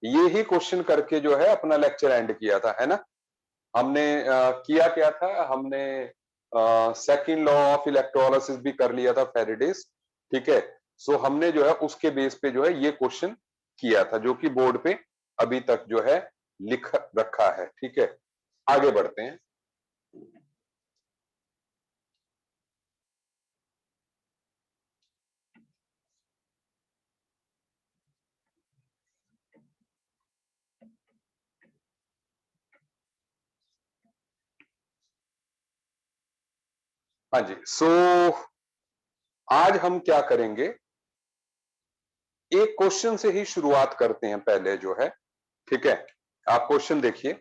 ये ही क्वेश्चन करके जो है अपना लेक्चर एंड किया था, है ना। हमने किया क्या था, हमने सेकंड लॉ ऑफ इलेक्ट्रोलाइसिस भी कर लिया था, फेरेडेज। ठीक है। सो हमने जो है उसके बेस पे जो है ये क्वेश्चन किया था, जो कि बोर्ड पे अभी तक जो है लिख रखा है। ठीक है, आगे बढ़ते हैं। हाँ जी। सो आज हम क्या करेंगे, एक क्वेश्चन से ही शुरुआत करते हैं पहले जो है। ठीक है, आप क्वेश्चन देखिए।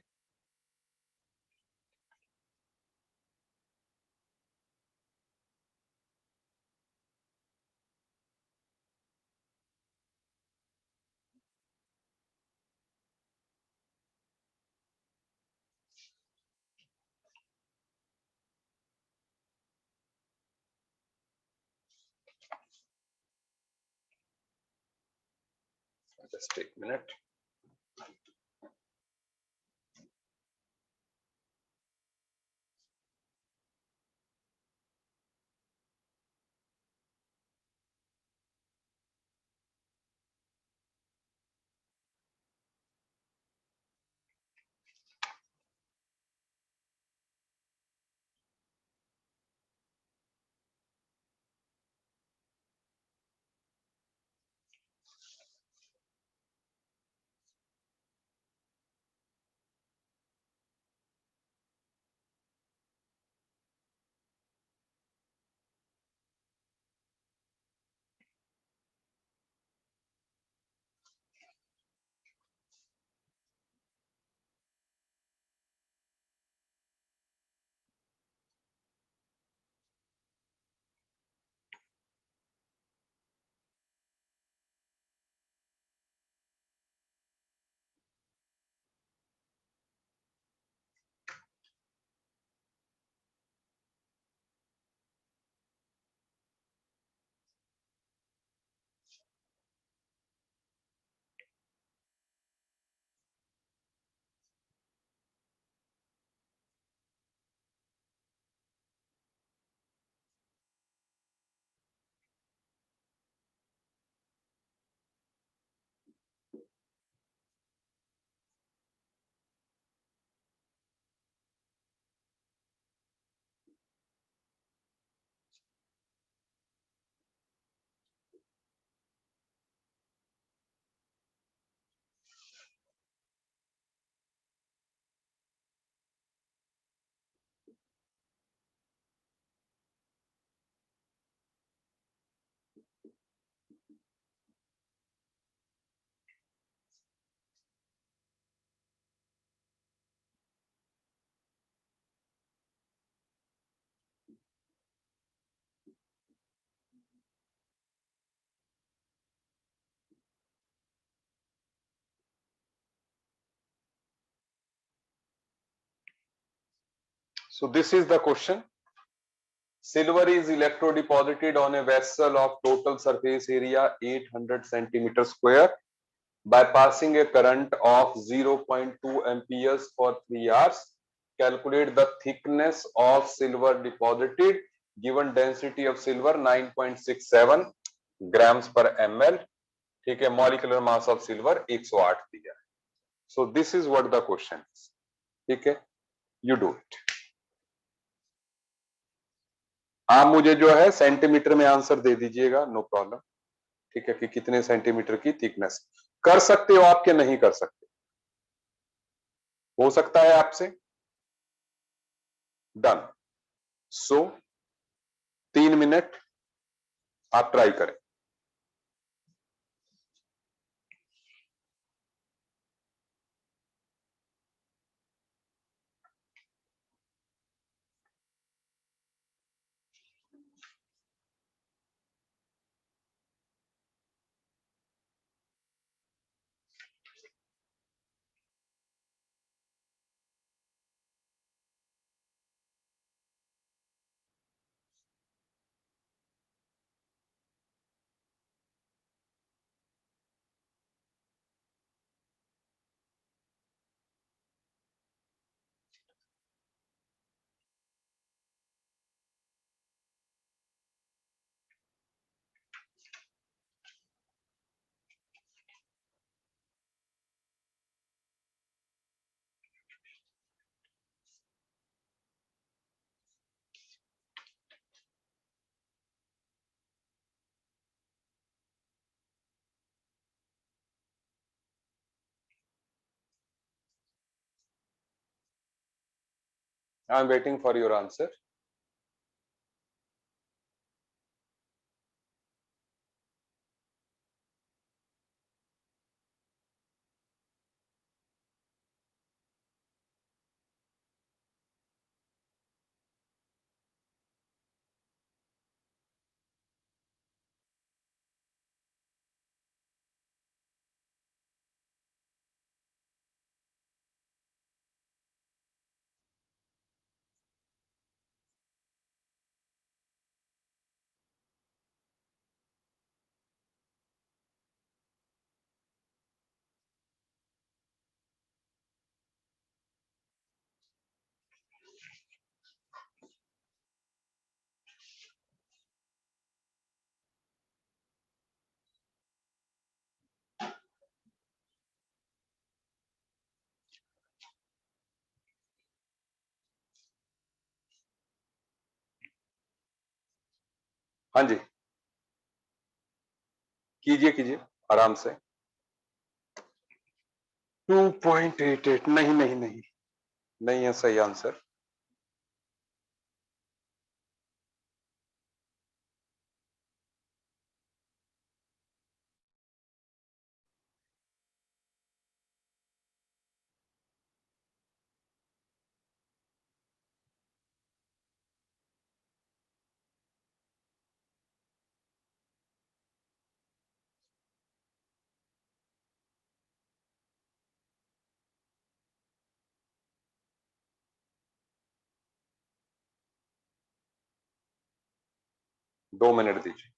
जस्ट एक minute. So this is the question. Silver is electrodeposited on a vessel of total surface area 800 centimeter square by passing a current of 0.2 amperes for 3 hours. Calculate the thickness of silver deposited. Given density of silver 9.67 grams per ml. ठीक है, molecular mass of silver 108 दिया है। So this is what the question is. ठीक है, you do it. आप मुझे जो है सेंटीमीटर में आंसर दे दीजिएगा, नो प्रॉब्लम। ठीक है, कि कितने सेंटीमीटर की थिकनेस। कर सकते हो आप, क्या नहीं कर सकते, हो सकता है आपसे। डन। सो 3 मिनट आप ट्राई करें। I am waiting for your answer. हाँ जी, कीजिए कीजिए आराम से। 2.88, नहीं नहीं नहीं, नहीं है सही आंसर। दो मिनट दीजिए।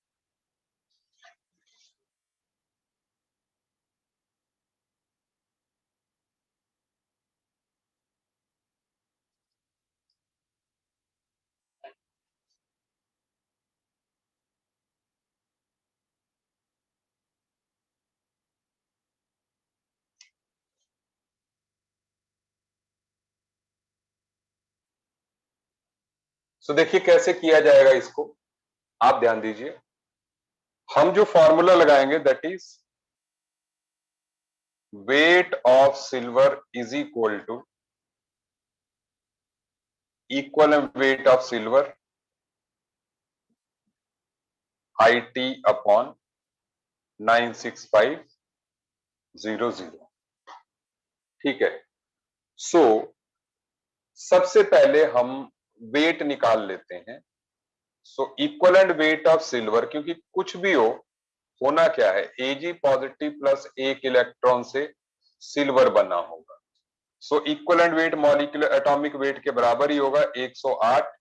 सो देखिए कैसे किया जाएगा इसको, आप ध्यान दीजिए। हम जो फॉर्मूला लगाएंगे that is wait of silver is equal weight of silver IT upon 96500। ठीक है। सो सबसे पहले हम वेट निकाल लेते हैं। So equivalent weight of silver, क्योंकि कुछ भी हो, होना क्या है, Ag पॉजिटिव प्लस एक इलेक्ट्रॉन से सिल्वर बना होगा। So equivalent weight molecular atomic weight के बराबर ही होगा 108।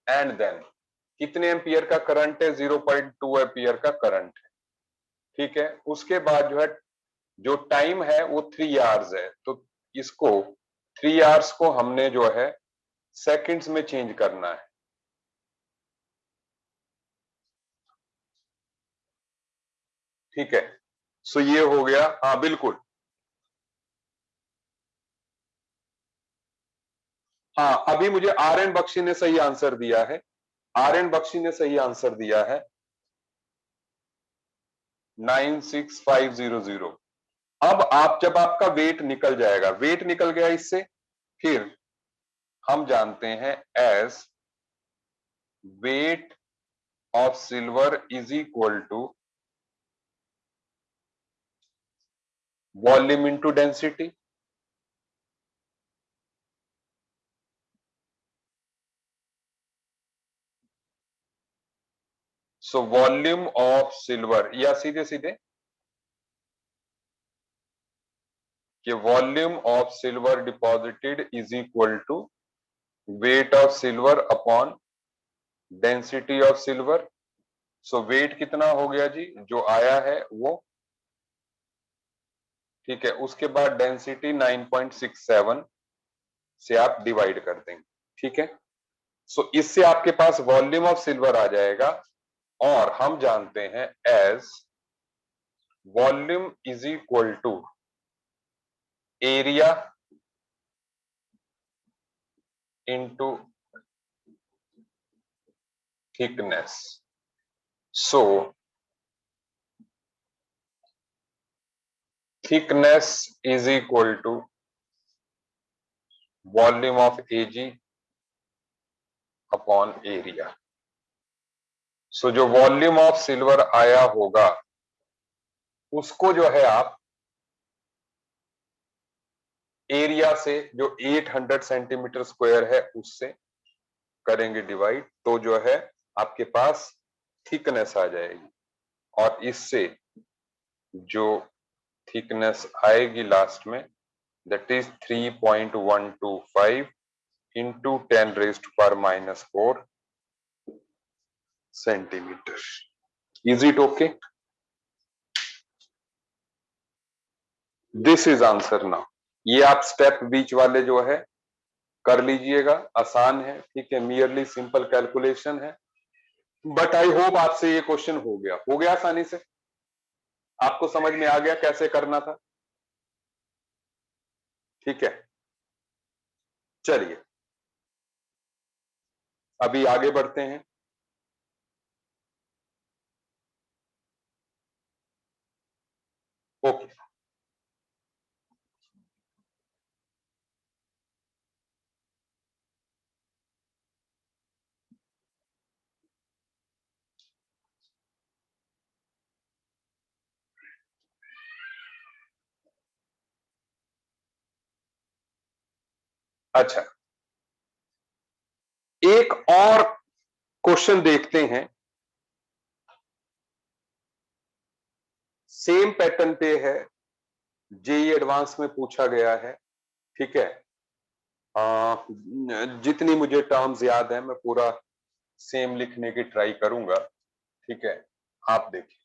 एंड देन कितने एम्पियर का करंट है, 0.2 एम्पियर का करंट है। ठीक है। उसके बाद जो है, जो टाइम है वो 3 आवर्स है, तो इसको 3 आवर्स को हमने जो है सेकंड्स में चेंज करना है। ठीक है। सो ये हो गया, हाँ बिल्कुल। हाँ, अभी मुझे RN बख्शी ने सही आंसर दिया है। RN बख्शी ने सही आंसर दिया है 96500। अब आप, जब आपका वेट निकल जाएगा, वेट निकल गया इससे, फिर हम जानते हैं as weight of silver is equal to volume into density. So volume of silver, या सीधे सीधे कि volume of silver deposited is equal to weight of silver upon density of silver. So weight कितना हो गया जी, जो आया है वो। ठीक है। उसके बाद डेंसिटी 9.67 से आप डिवाइड कर देंगे। ठीक है। सो इससे आपके पास वॉल्यूम ऑफ सिल्वर आ जाएगा, और हम जानते हैं as volume is equal to area into thickness. So thickness is equal to volume of Ag upon area. So जो वॉल्यूम ऑफ सिल्वर आया होगा उसको जो है आप एरिया से, जो 800 सेंटीमीटर स्क्वायर है, उससे करेंगे डिवाइड, तो जो है आपके पास थिकनेस आ जाएगी। और इससे जो थिकनेस आएगी लास्ट में, that is 3.125 into 10⁻⁻⁴ centimetre. Is it okay? This is answer now. ये आप स्टेप बीच वाले जो है कर लीजिएगा, आसान है, ठीक है, मियरली सिंपल कैलकुलेशन है। बट आई होप आपसे ये क्वेश्चन हो गया आसानी से, आपको समझ में आ गया कैसे करना था। ठीक है, चलिए अभी आगे बढ़ते हैं। ओके, अच्छा एक और क्वेश्चन देखते हैं, सेम पैटर्न पे है, जेई एडवांस में पूछा गया है। ठीक है, जितनी मुझे टर्म्स याद है मैं पूरा सेम लिखने की ट्राई करूंगा। ठीक है, आप देखिए।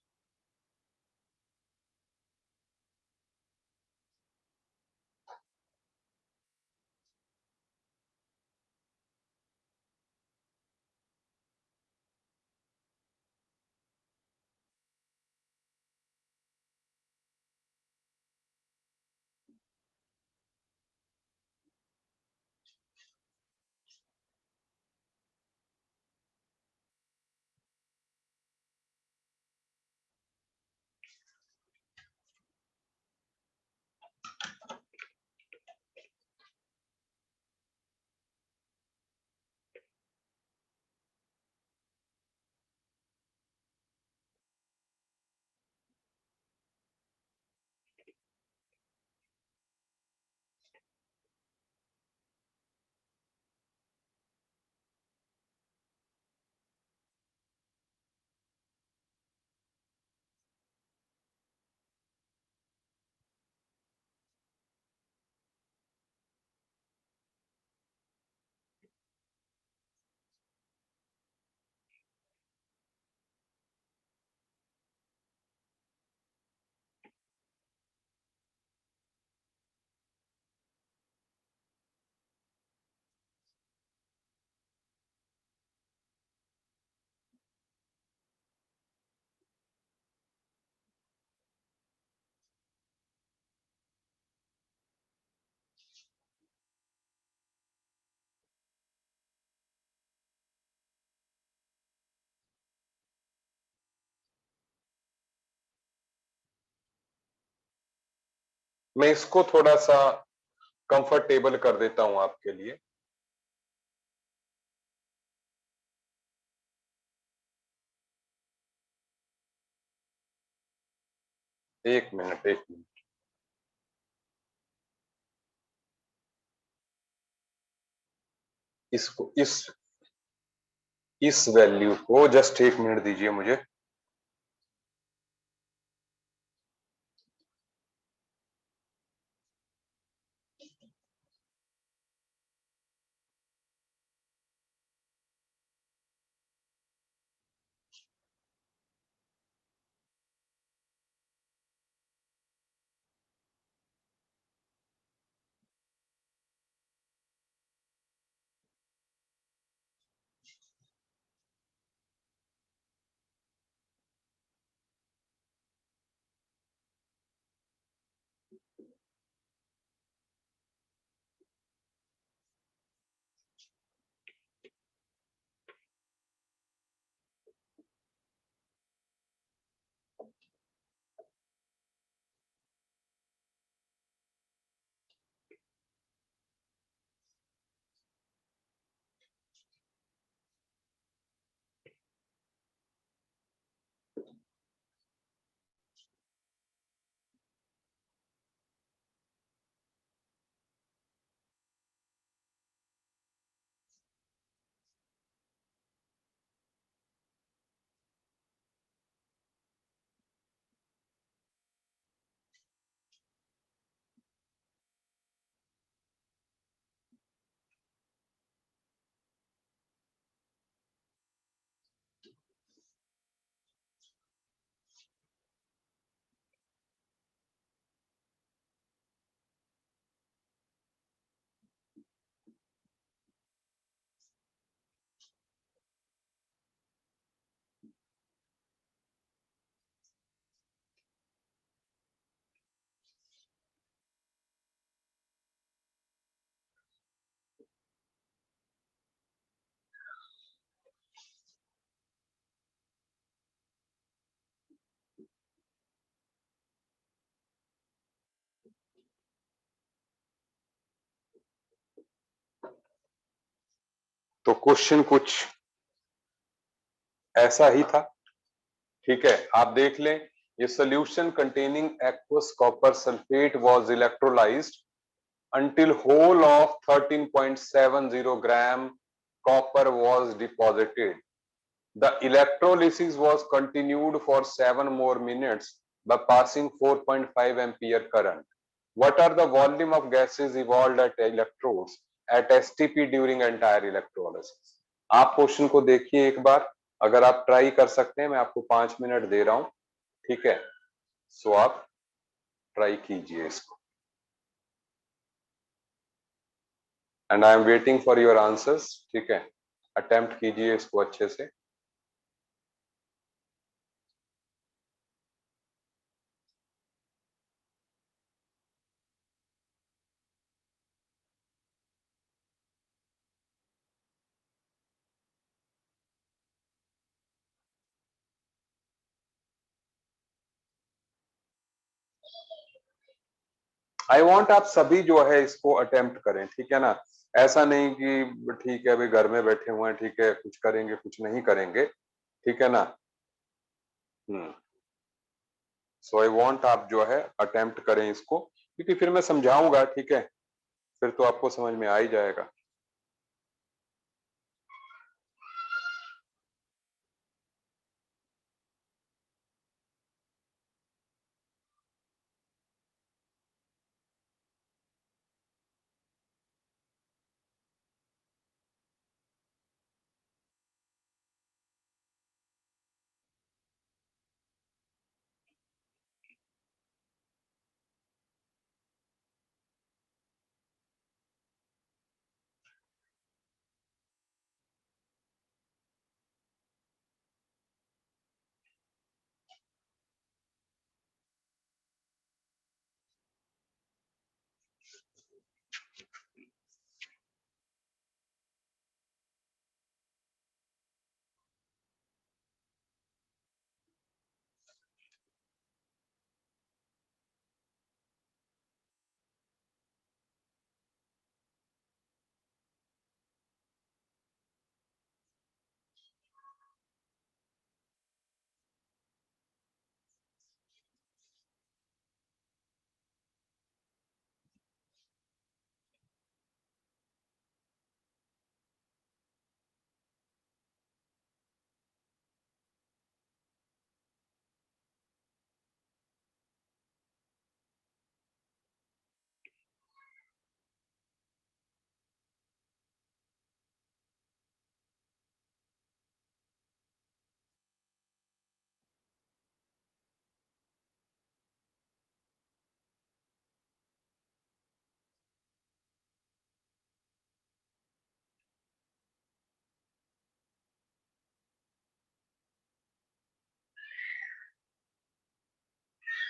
मैं इसको थोड़ा सा कंफर्टेबल कर देता हूं आपके लिए। एक मिनट, एक मिनट, इसको इस वैल्यू को जस्ट एक मिनट दीजिए मुझे। तो क्वेश्चन कुछ ऐसा ही था, ठीक है। आप देख लें, ये solution containing aqueous copper sulphate was electrolysed until whole of 13.70 gram copper was deposited. The electrolysis was continued for 7 more minutes by passing 4.5 ampere current. What are the volume of gases evolved at electrodes at STP during entire electrolysis? आप question को देखिए एक बार, अगर आप try कर सकते हैं, मैं आपको 5 मिनट दे रहा हूं, ठीक है। सो आप ट्राई कीजिए इसको, and I am waiting for your answers, ठीक है। अटेम्प्ट कीजिए इसको अच्छे से। आई वांट आप सभी जो है इसको अटेम्प्ट करें, ठीक है ना। ऐसा नहीं कि ठीक है अभी घर में बैठे हुए हैं, ठीक है कुछ करेंगे कुछ नहीं करेंगे, ठीक है ना। सो आई वांट आप जो है अटेम्प्ट करें इसको, क्योंकि फिर मैं समझाऊंगा, ठीक है, फिर तो आपको समझ में आ ही जाएगा।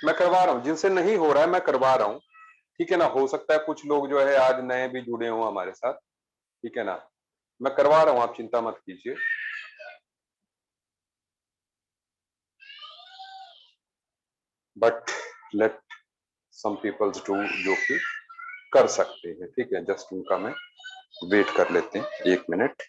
मैं करवा रहा हूँ, जिनसे नहीं हो रहा है मैं करवा रहा हूँ, ठीक है ना। हो सकता है कुछ लोग जो है आज नए भी जुड़े हों हमारे साथ, ठीक है ना। मैं करवा रहा हूँ, आप चिंता मत कीजिए। But let some peoples do जो कि कर सकते हैं, ठीक है। जस्ट उनका मैं वेट कर लेते हैं 1 मिनट।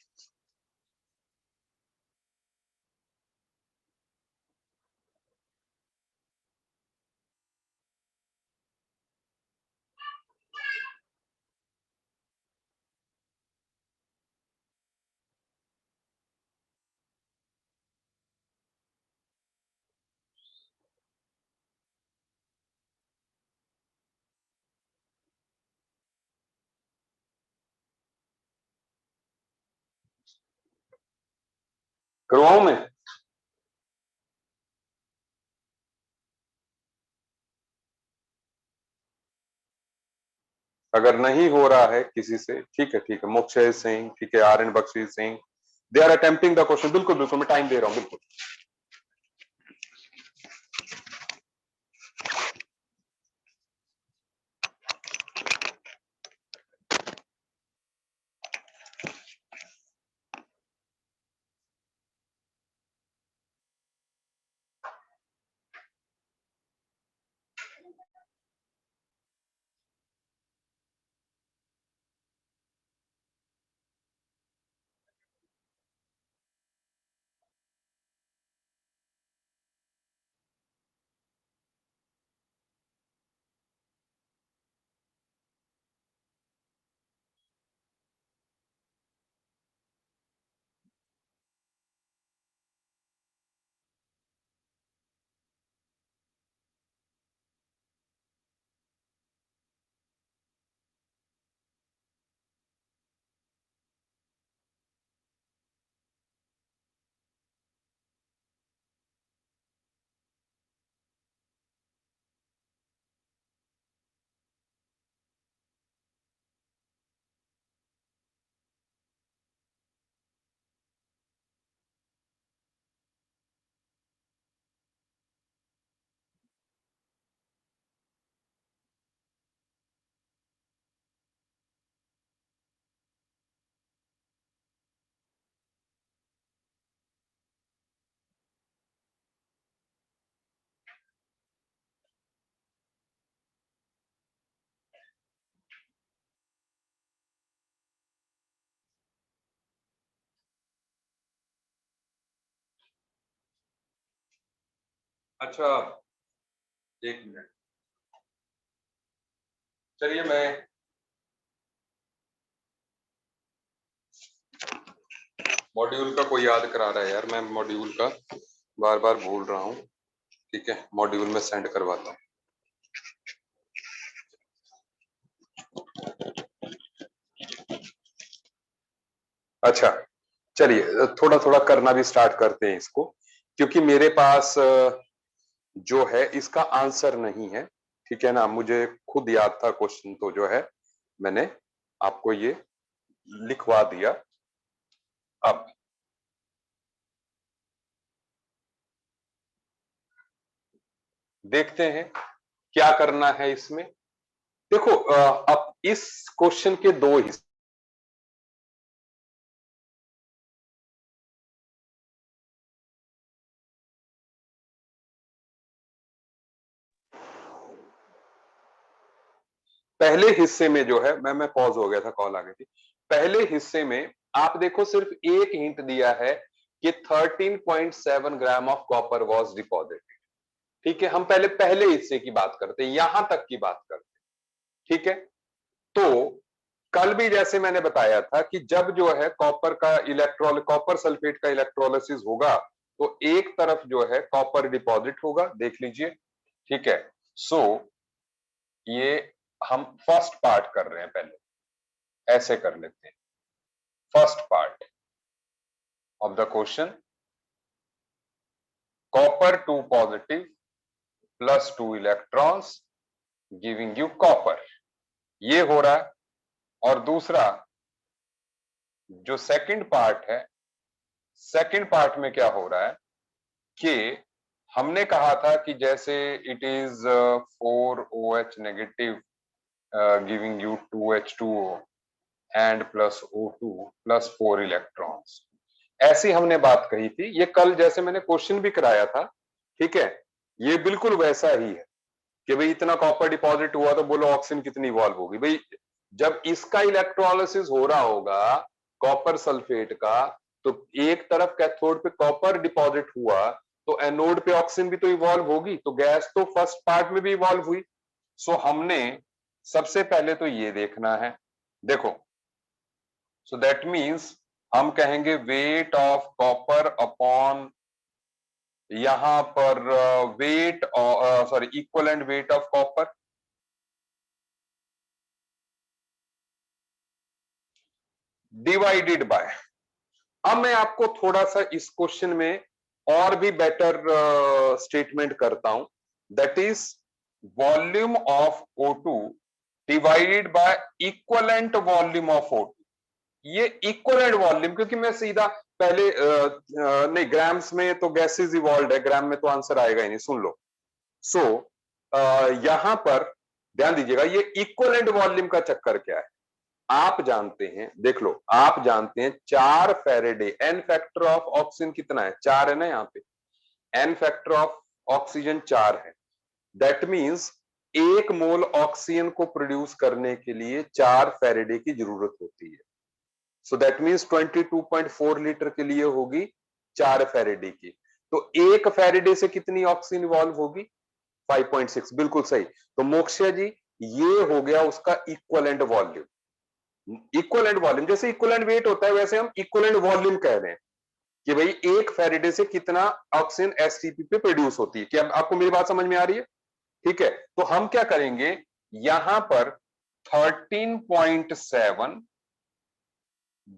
करवाऊं मैं? अगर नहीं हो रहा है किसी से, ठीक है, ठीक है। मोक्षय सिंह, ठीक है, R N Bakshi Singh, they are attempting the question. बिल्कुल बिल्कुल, मैं टाइम दे रहा हूँ, बिल्कुल। अच्छा, एक मिनट, चलिए मैं मॉड्यूल का कोई याद करा रहा है यार, मैं मॉड्यूल का बार बार भूल रहा हूँ। ठीक है, मॉड्यूल में सेंड करवाता हूँ। अच्छा, चलिए थोड़ा थोड़ा करना भी स्टार्ट करते हैं इसको, क्योंकि मेरे पास जो है इसका आंसर नहीं है। ठीक है ना, मुझे खुद याद था क्वेश्चन, तो जो है मैंने आपको ये लिखवा दिया। अब देखते हैं क्या करना है इसमें। देखो अब इस क्वेश्चन के दो हिस्से, पहले हिस्से में जो है, मैं पॉज हो गया था, कॉल आ गई थी। पहले हिस्से में आप देखो सिर्फ एक हिंट दिया है कि 13.7 gram of copper was deposited. ठीक है, हम पहले पहले हिस्से की बात करते हैं, यहां तक की बात करते हैं। ठीक है, तो कल भी जैसे मैंने बताया था कि जब जो है कॉपर सल्फेट का इलेक्ट्रोलिसिस होगा, तो एक तरफ जो है कॉपर डिपॉजिट होगा, देख लीजिए। ठीक है, सो ये हम फर्स्ट पार्ट कर रहे हैं, पहले ऐसे कर लेते हैं। First part of the question, copper 2 positive plus 2 electrons giving you copper, ये हो रहा है। और दूसरा जो सेकंड पार्ट है, सेकंड पार्ट में क्या हो रहा है कि हमने कहा था कि जैसे it is 4OH negative giving you 2H2O and plus O2 plus 4 electrons, ऐसी हमने बात कही थी। ये कल जैसे मैंने क्वेश्चन भी कराया था। ठीक है, ये बिल्कुल वैसा ही है कि भाई इतना कॉपर डिपॉजिट हुआ तो बोलो ऑक्सीजन कितनी इवॉल्व होगी। भाई जब इसका इलेक्ट्रोलिसिस हो रहा होगा कॉपर सल्फेट का, तो एक तरफ कैथोड पे कॉपर डिपॉजिट हुआ, तो एनोड पे ऑक्सीजन भी तो इवॉल्व होगी, तो गैस तो फर्स्ट पार्ट में भी इवॉल्व हुई। सो हमने सबसे पहले तो ये देखना है। देखो, सो दैट मीन्स हम कहेंगे वेट ऑफ कॉपर अपॉन, यहां पर weight, sorry, equivalent weight of copper divided by, अब मैं आपको थोड़ा सा इस क्वेश्चन में और भी बेटर स्टेटमेंट करता हूं, that is volume of O2 divided by equivalent volume of O2। ये इक्वलेंट वॉल्यूम, क्योंकि मैं सीधा पहले नहीं, ग्राम्स में तो गैसेज इवॉल्व है, ग्राम में तो आंसर आएगा ही नहीं, सुन लो। सो यहां पर ध्यान दीजिएगा, ये इक्वलेंट वॉल्यूम का चक्कर क्या है। आप जानते हैं, देख लो, आप जानते हैं 4 Faraday, n factor of oxygen कितना है, 4 है ना यहाँ पे, एन फैक्टर ऑफ ऑक्सीजन 4 है। दैट मींस 1 मोल ऑक्सीजन को प्रोड्यूस करने के लिए 4 फेरेडे की जरूरत होती है। सो दैट मींस 22.4 लीटर के लिए होगी 4 फेरेडे की। तो 1 फेरेडे से कितनी ऑक्सीजन इवॉल्व होगी, 5.6। बिल्कुल सही। तो मोक्षया जी, ये हो गया उसका इक्वलेंट वॉल्यूम। इक्वलेंट वॉल्यूम, जैसे इक्वलेंट वेट होता है वैसे हम इक्वलेंट वॉल्यूम कह रहे हैं कि भाई 1 फेरेडे से कितना ऑक्सीजन एसटीपी पे प्रोड्यूस होती है। क्या आपको मेरी बात समझ में आ रही है? ठीक है, तो हम क्या करेंगे, यहां पर 13.7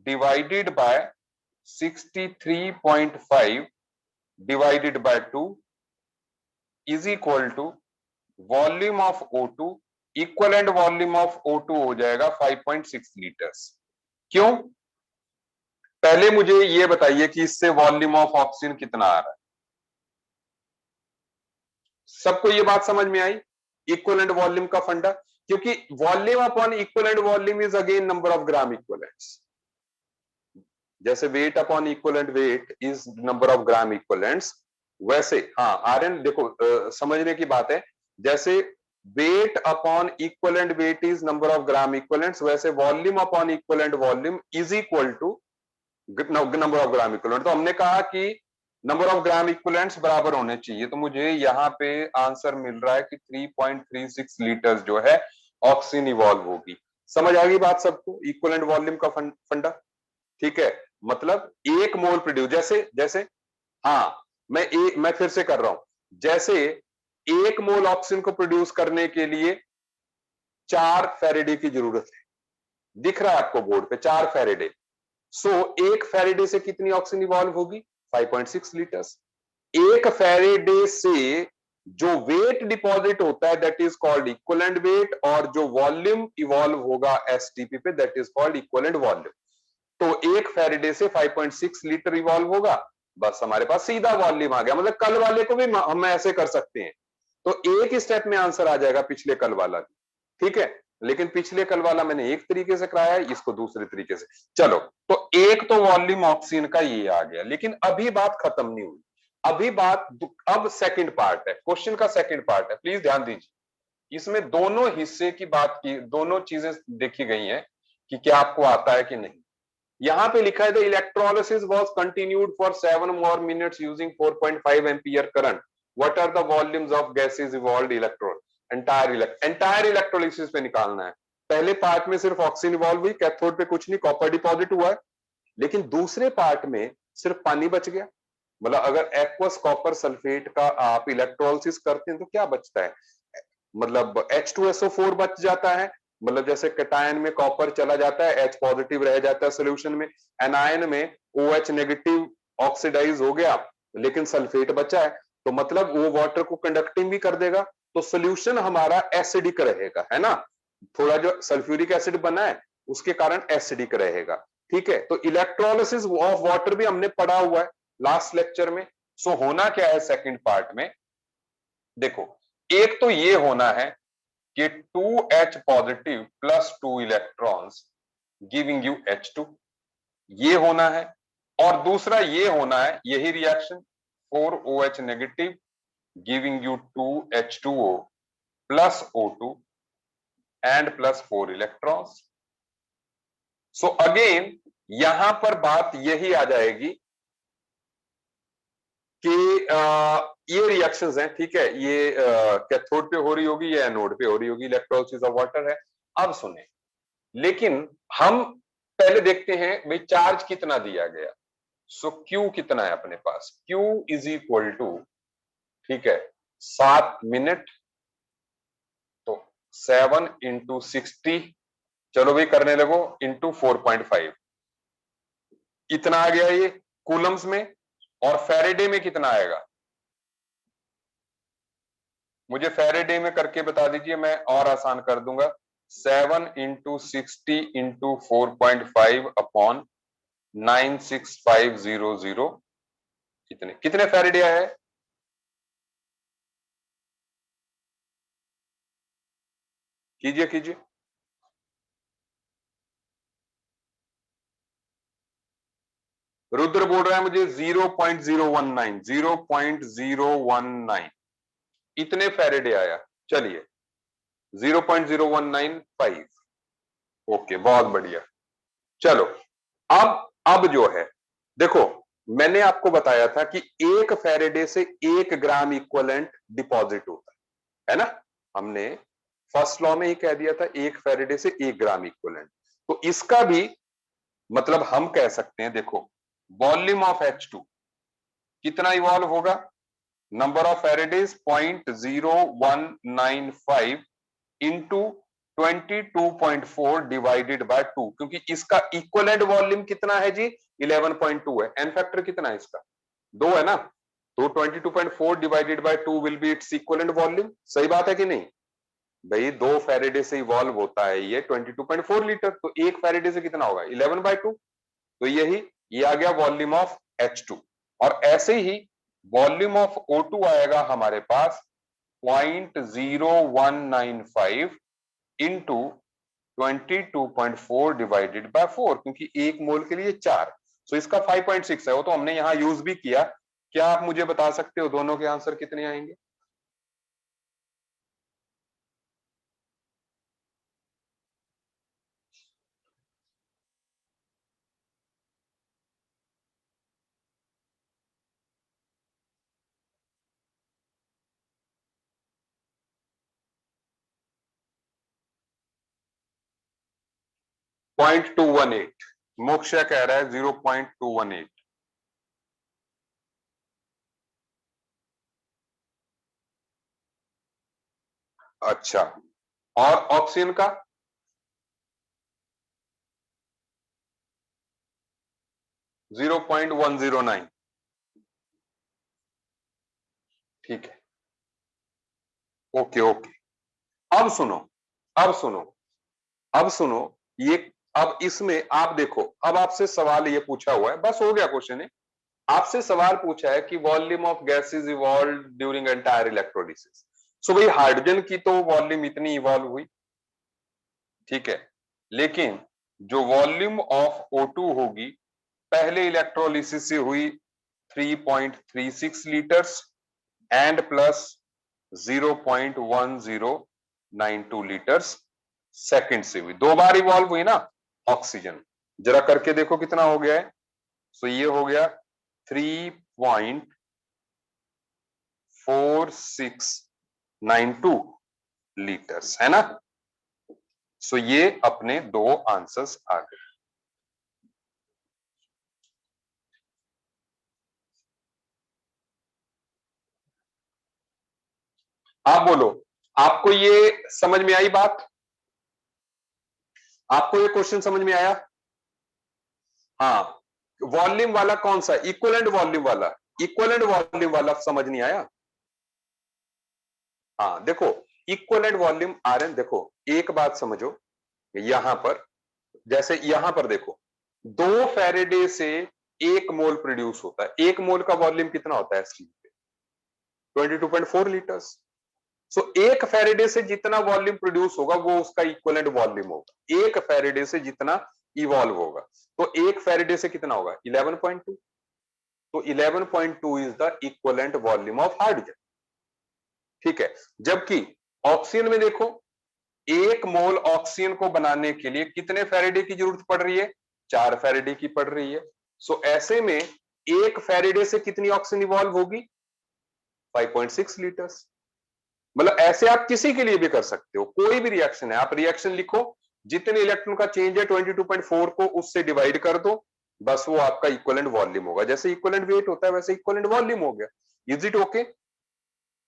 divided by 63.5 divided by 2 is equal to volume of O2, equivalent volume of O2 हो जाएगा 5.6 लीटर्स। क्यों? पहले मुझे ये बताइए कि इससे वॉल्यूम ऑफ ऑक्सीजन कितना आ रहा है। सबको ये बात समझ में आई, इक्वलेंट वॉल्यूम का फंडा, क्योंकि volume upon equivalent volume is again number of gram equivalents. जैसे weight upon equivalent weight is number of gram equivalents, वैसे हाँ आर्यन देखो, समझने की बात है, जैसे weight upon equivalent weight is number of gram equivalents, वैसे volume upon equivalent volume is equal to number of gram equivalent. तो हमने कहा कि नंबर ऑफ ग्राम इक्विवेलेंट्स बराबर होने चाहिए, तो मुझे यहाँ पे आंसर मिल रहा है कि 3.36 लीटर जो है ऑक्सीजन इवॉल्व होगी। समझ आ गई बात सबको, इक्विवेलेंट वॉल्यूम का फंडा। ठीक है, मतलब एक मोल प्रोड्यूस, जैसे जैसे हाँ, मैं फिर से कर रहा हूं, जैसे एक मोल ऑक्सीजन को प्रोड्यूस करने के लिए 4 फैरेडे की जरूरत है। दिख रहा है आपको बोर्ड पे 4 फैरेडे। सो एक फैरेडे से कितनी ऑक्सीजन इवॉल्व होगी? 5.6 लीटर्स। एक फैरेडे से जो वेट डिपॉजिट होता है that is called equivalent weight, और जो वॉल्यूम इवॉल्व होगा एसटीपी पे that is called equivalent volume. तो एक फैरेडे से 5.6 लीटर इवॉल्व होगा, बस हमारे पास सीधा वॉल्यूम आ गया। मतलब कल वाले को भी हम ऐसे कर सकते हैं, तो एक ही स्टेप में आंसर आ जाएगा पिछले कल वाला भी। ठीक है, लेकिन पिछले कल वाला मैंने एक तरीके से कराया है, इसको दूसरे तरीके से। चलो, तो एक तो वॉल्यूम ऑक्सीजन का ये आ गया, लेकिन अभी बात खत्म नहीं हुई। अभी बात, अब सेकंड पार्ट है, क्वेश्चन का सेकंड पार्ट है, प्लीज ध्यान दीजिए। इसमें दोनों हिस्से की बात की, दोनों चीजें देखी गई हैं कि क्या आपको आता है कि नहीं। यहां पे लिखा है the electrolysis was continued for 7 more minutes using 4.5 ampere current, what are the volumes of gases evolved electron. Entire electrolysis पे निकालना है। पहले पार्ट में सिर्फ ऑक्सीजन इवॉल्व हुई, कैथोड पे कुछ नहीं, कॉपर डिपॉजिट हुआ है। लेकिन दूसरे पार्ट में सिर्फ पानी बच गया। मतलब अगर एक्वस कॉपर सल्फेट का आप इलेक्ट्रोलिसिस करते हैं तो क्या बचता है? मतलब H2SO4 बच जाता है। मतलब जैसे कैटायन में कॉपर चला जाता है, H पॉजिटिव रह जाता है सोल्यूशन में। एनायन में OH नेगेटिव ऑक्सीडाइज हो गया, लेकिन सल्फेट बचा है, तो मतलब वो वाटर को कंडक्टिंग भी कर देगा। तो सोल्यूशन हमारा एसिडिक रहेगा, है ना। थोड़ा जो सल्फ्यूरिक एसिड बना है उसके कारण एसिडिक रहेगा। ठीक है, तो इलेक्ट्रोलिसिस ऑफ वाटर भी हमने पढ़ा हुआ है लास्ट लेक्चर में। सो होना क्या है सेकंड पार्ट में, देखो, एक तो ये होना है कि 2H positive plus 2 electrons giving you H2, ये होना है। और दूसरा ये होना है, यही reaction 4OH negative giving you 2H2O plus O2 and plus 4 electrons. So again यहां पर बात यही आ जाएगी कि ये रिएक्शंस हैं, ठीक है, ये कैथोड पे हो रही होगी, ये एनोड पे हो रही होगी, इलेक्ट्रोलिसिस ऑफ वाटर है। अब सुने, लेकिन हम पहले देखते हैं भाई चार्ज कितना दिया गया। सो Q कितना है अपने पास? Q इज इक्वल टू, ठीक है, 7 मिनट, तो 7 × 60, चलो भाई करने लगो, इंटू 4.5, इतना आ गया ये कूलम्स में। और फैरेडे में कितना आएगा? मुझे फैरेडे में करके बता दीजिए, मैं और आसान कर दूंगा। 7 × 60 × 4.5 अपॉन 96500, कितने कितने फैरेडे आया है? कीजिए कीजिए। रुद्र बोल रहा है मुझे 0.019, 0.019 इतने फैरेडे आया। चलिए 0.0195, ओके, बहुत बढ़िया। चलो, अब जो है, देखो, मैंने आपको बताया था कि एक फैरेडे से 1 ग्राम इक्वलेंट डिपॉजिट होता है ना। हमने फर्स्ट लॉ में ही कह दिया था 1 फैरेडे से 1 ग्राम इक्वलेंट। तो इसका भी मतलब हम कह सकते हैं, देखो, वॉल्यूम ऑफ H2 कितना इवॉल्व होगा? Number of faradays 0.0195 into 22.4 divided by 2, क्योंकि इसका इक्वलेंट वॉल्यूम कितना है जी? 11.2 है। एन फैक्टर कितना है इसका? 2 है ना। तो 22.4 divided by 2 will be it's equivalent volume. सही बात है कि नहीं भाई? 2 फैरेडे से इवॉल्व होता है ये 22.4 लीटर, तो एक फैरेडे से कितना होगा? 11/2। तो यही, ये आ गया वॉल्यूम ऑफ H2। और ऐसे ही वॉल्यूम ऑफ O2 आएगा हमारे पास 0.0195 इंटू 22.4 डिवाइडेड बाय 4, क्योंकि एक मोल के लिए 4। सो इसका 5.6 है, वो तो हमने यहां यूज भी किया। क्या आप मुझे बता सकते हो दोनों के आंसर कितने आएंगे? 0.218 मोक्ष कह रहा है 0.218। अच्छा, और ऑक्सीजन का 0.109। ठीक है, ओके ओके। अब सुनो, अब सुनो, अब सुनो, ये अब इसमें आप देखो, अब आपसे सवाल ये पूछा हुआ है, बस हो गया क्वेश्चन है। आपसे सवाल पूछा है कि volume of gas is evolve during entire electrolysis. So भाई हाइड्रोजन की तो वॉल्यूम इतनी इवॉल्व हुई, ठीक है, लेकिन जो वॉल्यूम ऑफ O2 होगी पहले इलेक्ट्रोलिसिस से हुई 3.36 litres and plus 0.1092 litres second से हुई, दो बार इवॉल्व हुई ना ऑक्सीजन। जरा करके देखो कितना हो गया है। सो ये हो गया 3.4692 लीटर्स, है ना। सो ये अपने दो आंसर्स आ गए। आप बोलो, आपको ये समझ में आई बात? आपको ये क्वेश्चन समझ में आया? हाँ, वॉल्यूम वाला कौन सा? इक्विवेलेंट वॉल्यूम वाला, इक्विवेलेंट वॉल्यूम वाला समझ नहीं आया? हाँ देखो, इक्विवेलेंट वॉल्यूम आरएन, देखो एक बात समझो, यहां पर जैसे यहां पर देखो 2 फैरेडे से 1 मोल प्रोड्यूस होता है। 1 मोल का वॉल्यूम कितना होता है स्टील पे? 22.4 लीटर्स। सो 1 फैरेडे से जितना वॉल्यूम प्रोड्यूस होगा वो उसका इक्विवेलेंट वॉल्यूम होगा। 1 फैरेडे से जितना इवॉल्व होगा, तो 1 फैरेडे से कितना होगा? 11.2। तो 11.2 is the equivalent volume of hydrogen, ठीक है। जबकि ऑक्सीजन में देखो, 1 मोल ऑक्सीजन को बनाने के लिए कितने फैरेडे की जरूरत पड़ रही है? 4 फैरेडे की पड़ रही है। सो ऐसे में 1 फैरेडे से कितनी ऑक्सीजन इवॉल्व होगी? 5.6 लीटर्स। मतलब ऐसे आप किसी के लिए भी कर सकते हो, कोई भी रिएक्शन है, आप रिएक्शन लिखो, जितने इलेक्ट्रॉन का चेंज है 22.4 को उससे डिवाइड कर दो, बस वो आपका इक्विवेलेंट वॉल्यूम होगा। जैसे इक्विवेलेंट वेट होता है वैसे इक्विवेलेंट वॉल्यूम हो गया। Is it okay?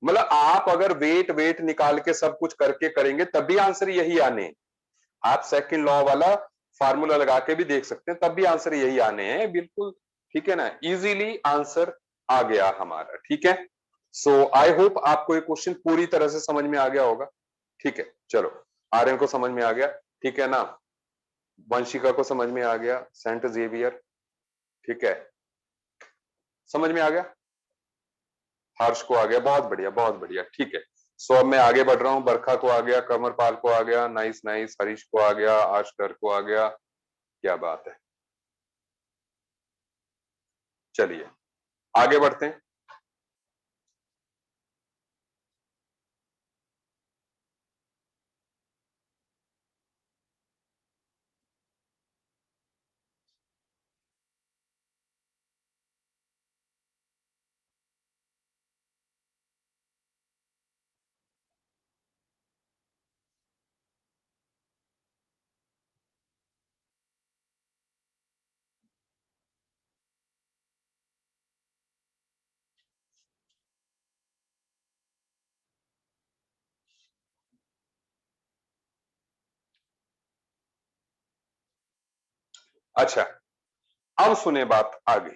मतलब आप अगर वेट वेट निकाल के सब कुछ करके करेंगे तब भी आंसर यही आने। आप सेकंड लॉ वाला फार्मूला लगा के भी देख सकते हैं, तब भी आंसर यही आने हैं, बिल्कुल ठीक है ना। इजीली आंसर आ गया हमारा, ठीक है। सो आई होप आपको ये क्वेश्चन पूरी तरह से समझ में आ गया होगा, ठीक है। चलो, आर्यन को समझ में आ गया, ठीक है ना, वंशिका को समझ में आ गया, सेंट जेवियर, ठीक है, समझ में आ गया, हर्ष को आ गया, बहुत बढ़िया बहुत बढ़िया, ठीक है। सो अब मैं आगे बढ़ रहा हूं, बरखा को आ गया, कमरपाल को आ गया, नाइस नाइस, हरीश को आ गया, आशकर को आ गया, क्या बात है। चलिए आगे बढ़ते हैं। अच्छा, अब सुने बात आगे।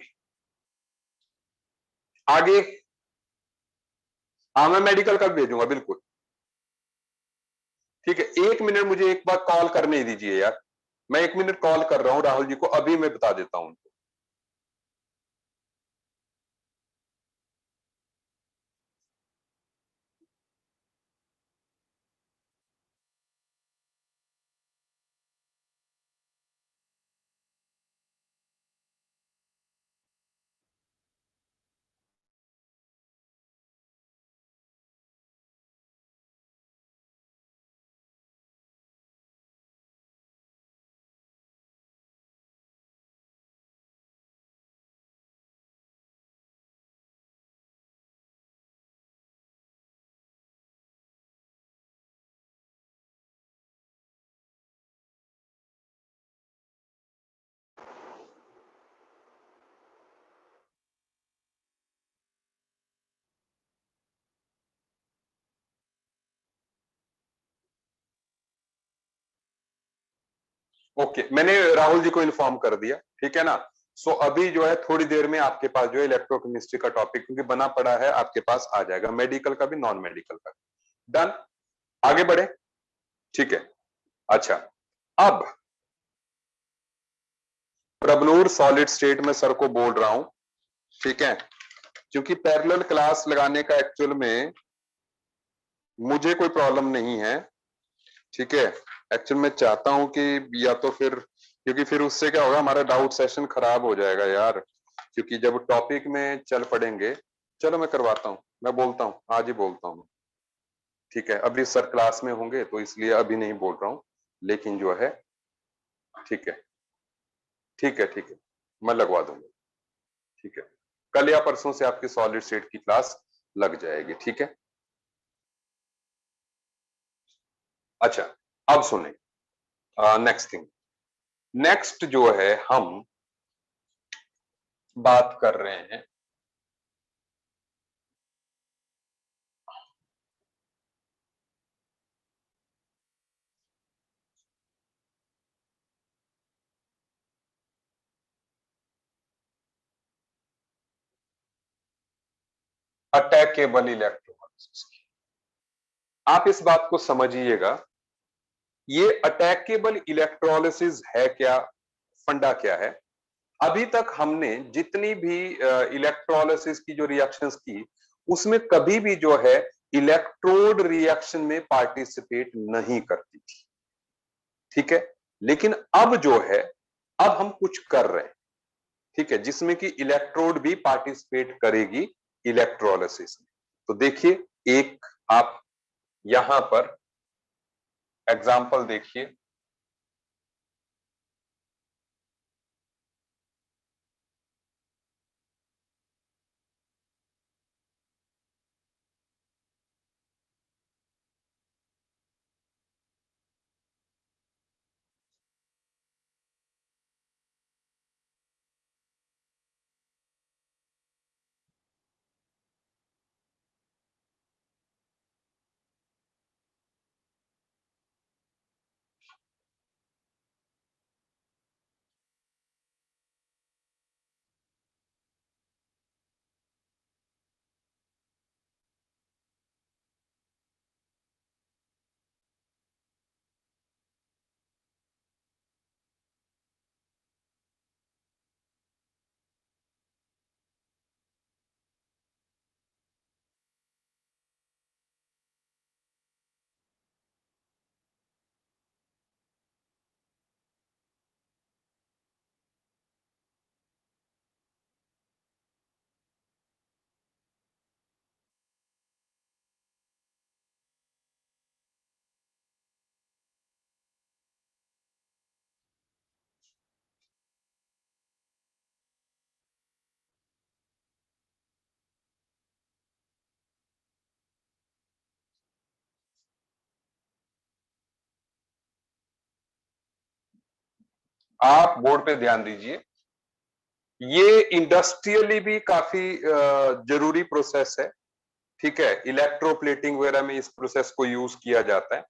आगे, हाँ मैं मेडिकल का भेजूंगा बिल्कुल, ठीक है। 1 मिनट मुझे एक बार कॉल करने दीजिए यार, मैं 1 मिनट कॉल कर रहा हूं राहुल जी को, अभी मैं बता देता हूं। ओके, मैंने राहुल जी को इन्फॉर्म कर दिया, ठीक है ना। सो अभी जो है थोड़ी देर में आपके पास जो है इलेक्ट्रोकेमिस्ट्री का टॉपिक क्योंकि बना पड़ा है आपके पास आ जाएगा, मेडिकल का भी नॉन मेडिकल का। डन, आगे बढ़े, ठीक है। अच्छा, अब प्रबलूर सॉलिड स्टेट में सर को बोल रहा हूं, ठीक है, क्योंकि पैरेलल क्लास लगाने का एक्चुअल में मुझे कोई प्रॉब्लम नहीं है, ठीक है। एक्चुअल में चाहता हूं कि या तो फिर, क्योंकि फिर उससे क्या होगा, हमारा डाउट सेशन खराब हो जाएगा यार, क्योंकि जब टॉपिक में चल पड़ेंगे। चलो मैं करवाता हूं, मैं बोलता हूं, आज ही बोलता हूं, ठीक है। अभी सर क्लास में होंगे तो इसलिए अभी नहीं बोल रहा हूं, लेकिन जो है, ठीक है, ठीक है, ठीक है, मैं लगवा दूंगा, ठीक है। कल या परसों से आपकी सॉलिड स्टेट की क्लास लग जाएगी, ठीक है। अच्छा, अब सुने, नेक्स्ट थिंग, नेक्स्ट जो है हम बात कर रहे हैं अटैकेबल इलेक्ट्रोलिसिस की। आप इस बात को समझिएगा, ये अटैकेबल इलेक्ट्रोलिसिस है क्या, फंडा क्या है। अभी तक हमने जितनी भी इलेक्ट्रोलिसिस की जो रिएक्शंस की, उसमें कभी भी जो है इलेक्ट्रोड रिएक्शन में पार्टिसिपेट नहीं करती थी, ठीक है। लेकिन अब जो है, अब हम कुछ कर रहे हैं, ठीक है, जिसमें कि इलेक्ट्रोड भी पार्टिसिपेट करेगी इलेक्ट्रोलिसिस में। तो देखिए, एक आप यहां पर एग्जाम्पल देखिए, आप बोर्ड पे ध्यान दीजिए। ये इंडस्ट्रियली भी काफी जरूरी प्रोसेस है, ठीक है। इलेक्ट्रोप्लेटिंग वगैरह में इस प्रोसेस को यूज किया जाता है।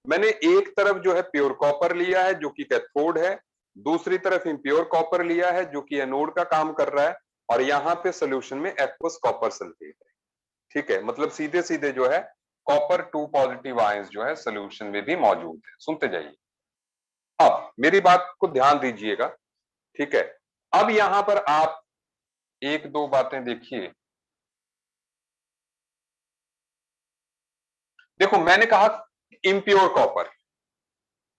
मैंने एक तरफ जो है प्योर कॉपर लिया है जो कि कैथोड है, दूसरी तरफ इम्प्योर कॉपर लिया है जो कि एनोड का काम कर रहा है, और यहां पे सोल्यूशन में एक्वस कॉपर सल्फेट है, ठीक है। मतलब सीधे सीधे जो है कॉपर 2 पॉजिटिव आयंस जो है सोल्यूशन में भी मौजूद है। सुनते जाइए, अब मेरी बात को ध्यान दीजिएगा, ठीक है। अब यहां पर आप एक दो बातें देखिए। देखो, मैंने कहा इम्प्योर कॉपर,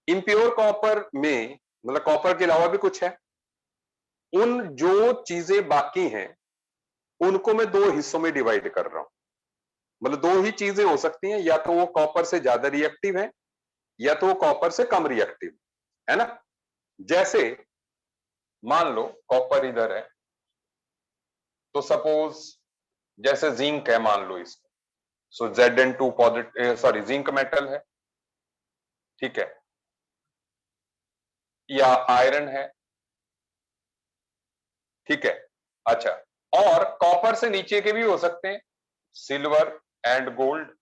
इम्प्योर कॉपर में मतलब कॉपर के अलावा भी कुछ है। उन जो चीजें बाकी हैं उनको मैं दो हिस्सों में डिवाइड कर रहा हूं। मतलब दो ही चीजें हो सकती हैं, या तो वो कॉपर से ज्यादा रिएक्टिव है या तो वो कॉपर से कम रिएक्टिव है ना। जैसे मान लो कॉपर इधर है, तो सपोज जैसे जिंक है, मान लो इसको, सो Zn2 positive, sorry zinc metal है, ठीक है, या आयरन है, ठीक है। अच्छा, और कॉपर से नीचे के भी हो सकते हैं, सिल्वर एंड गोल्ड।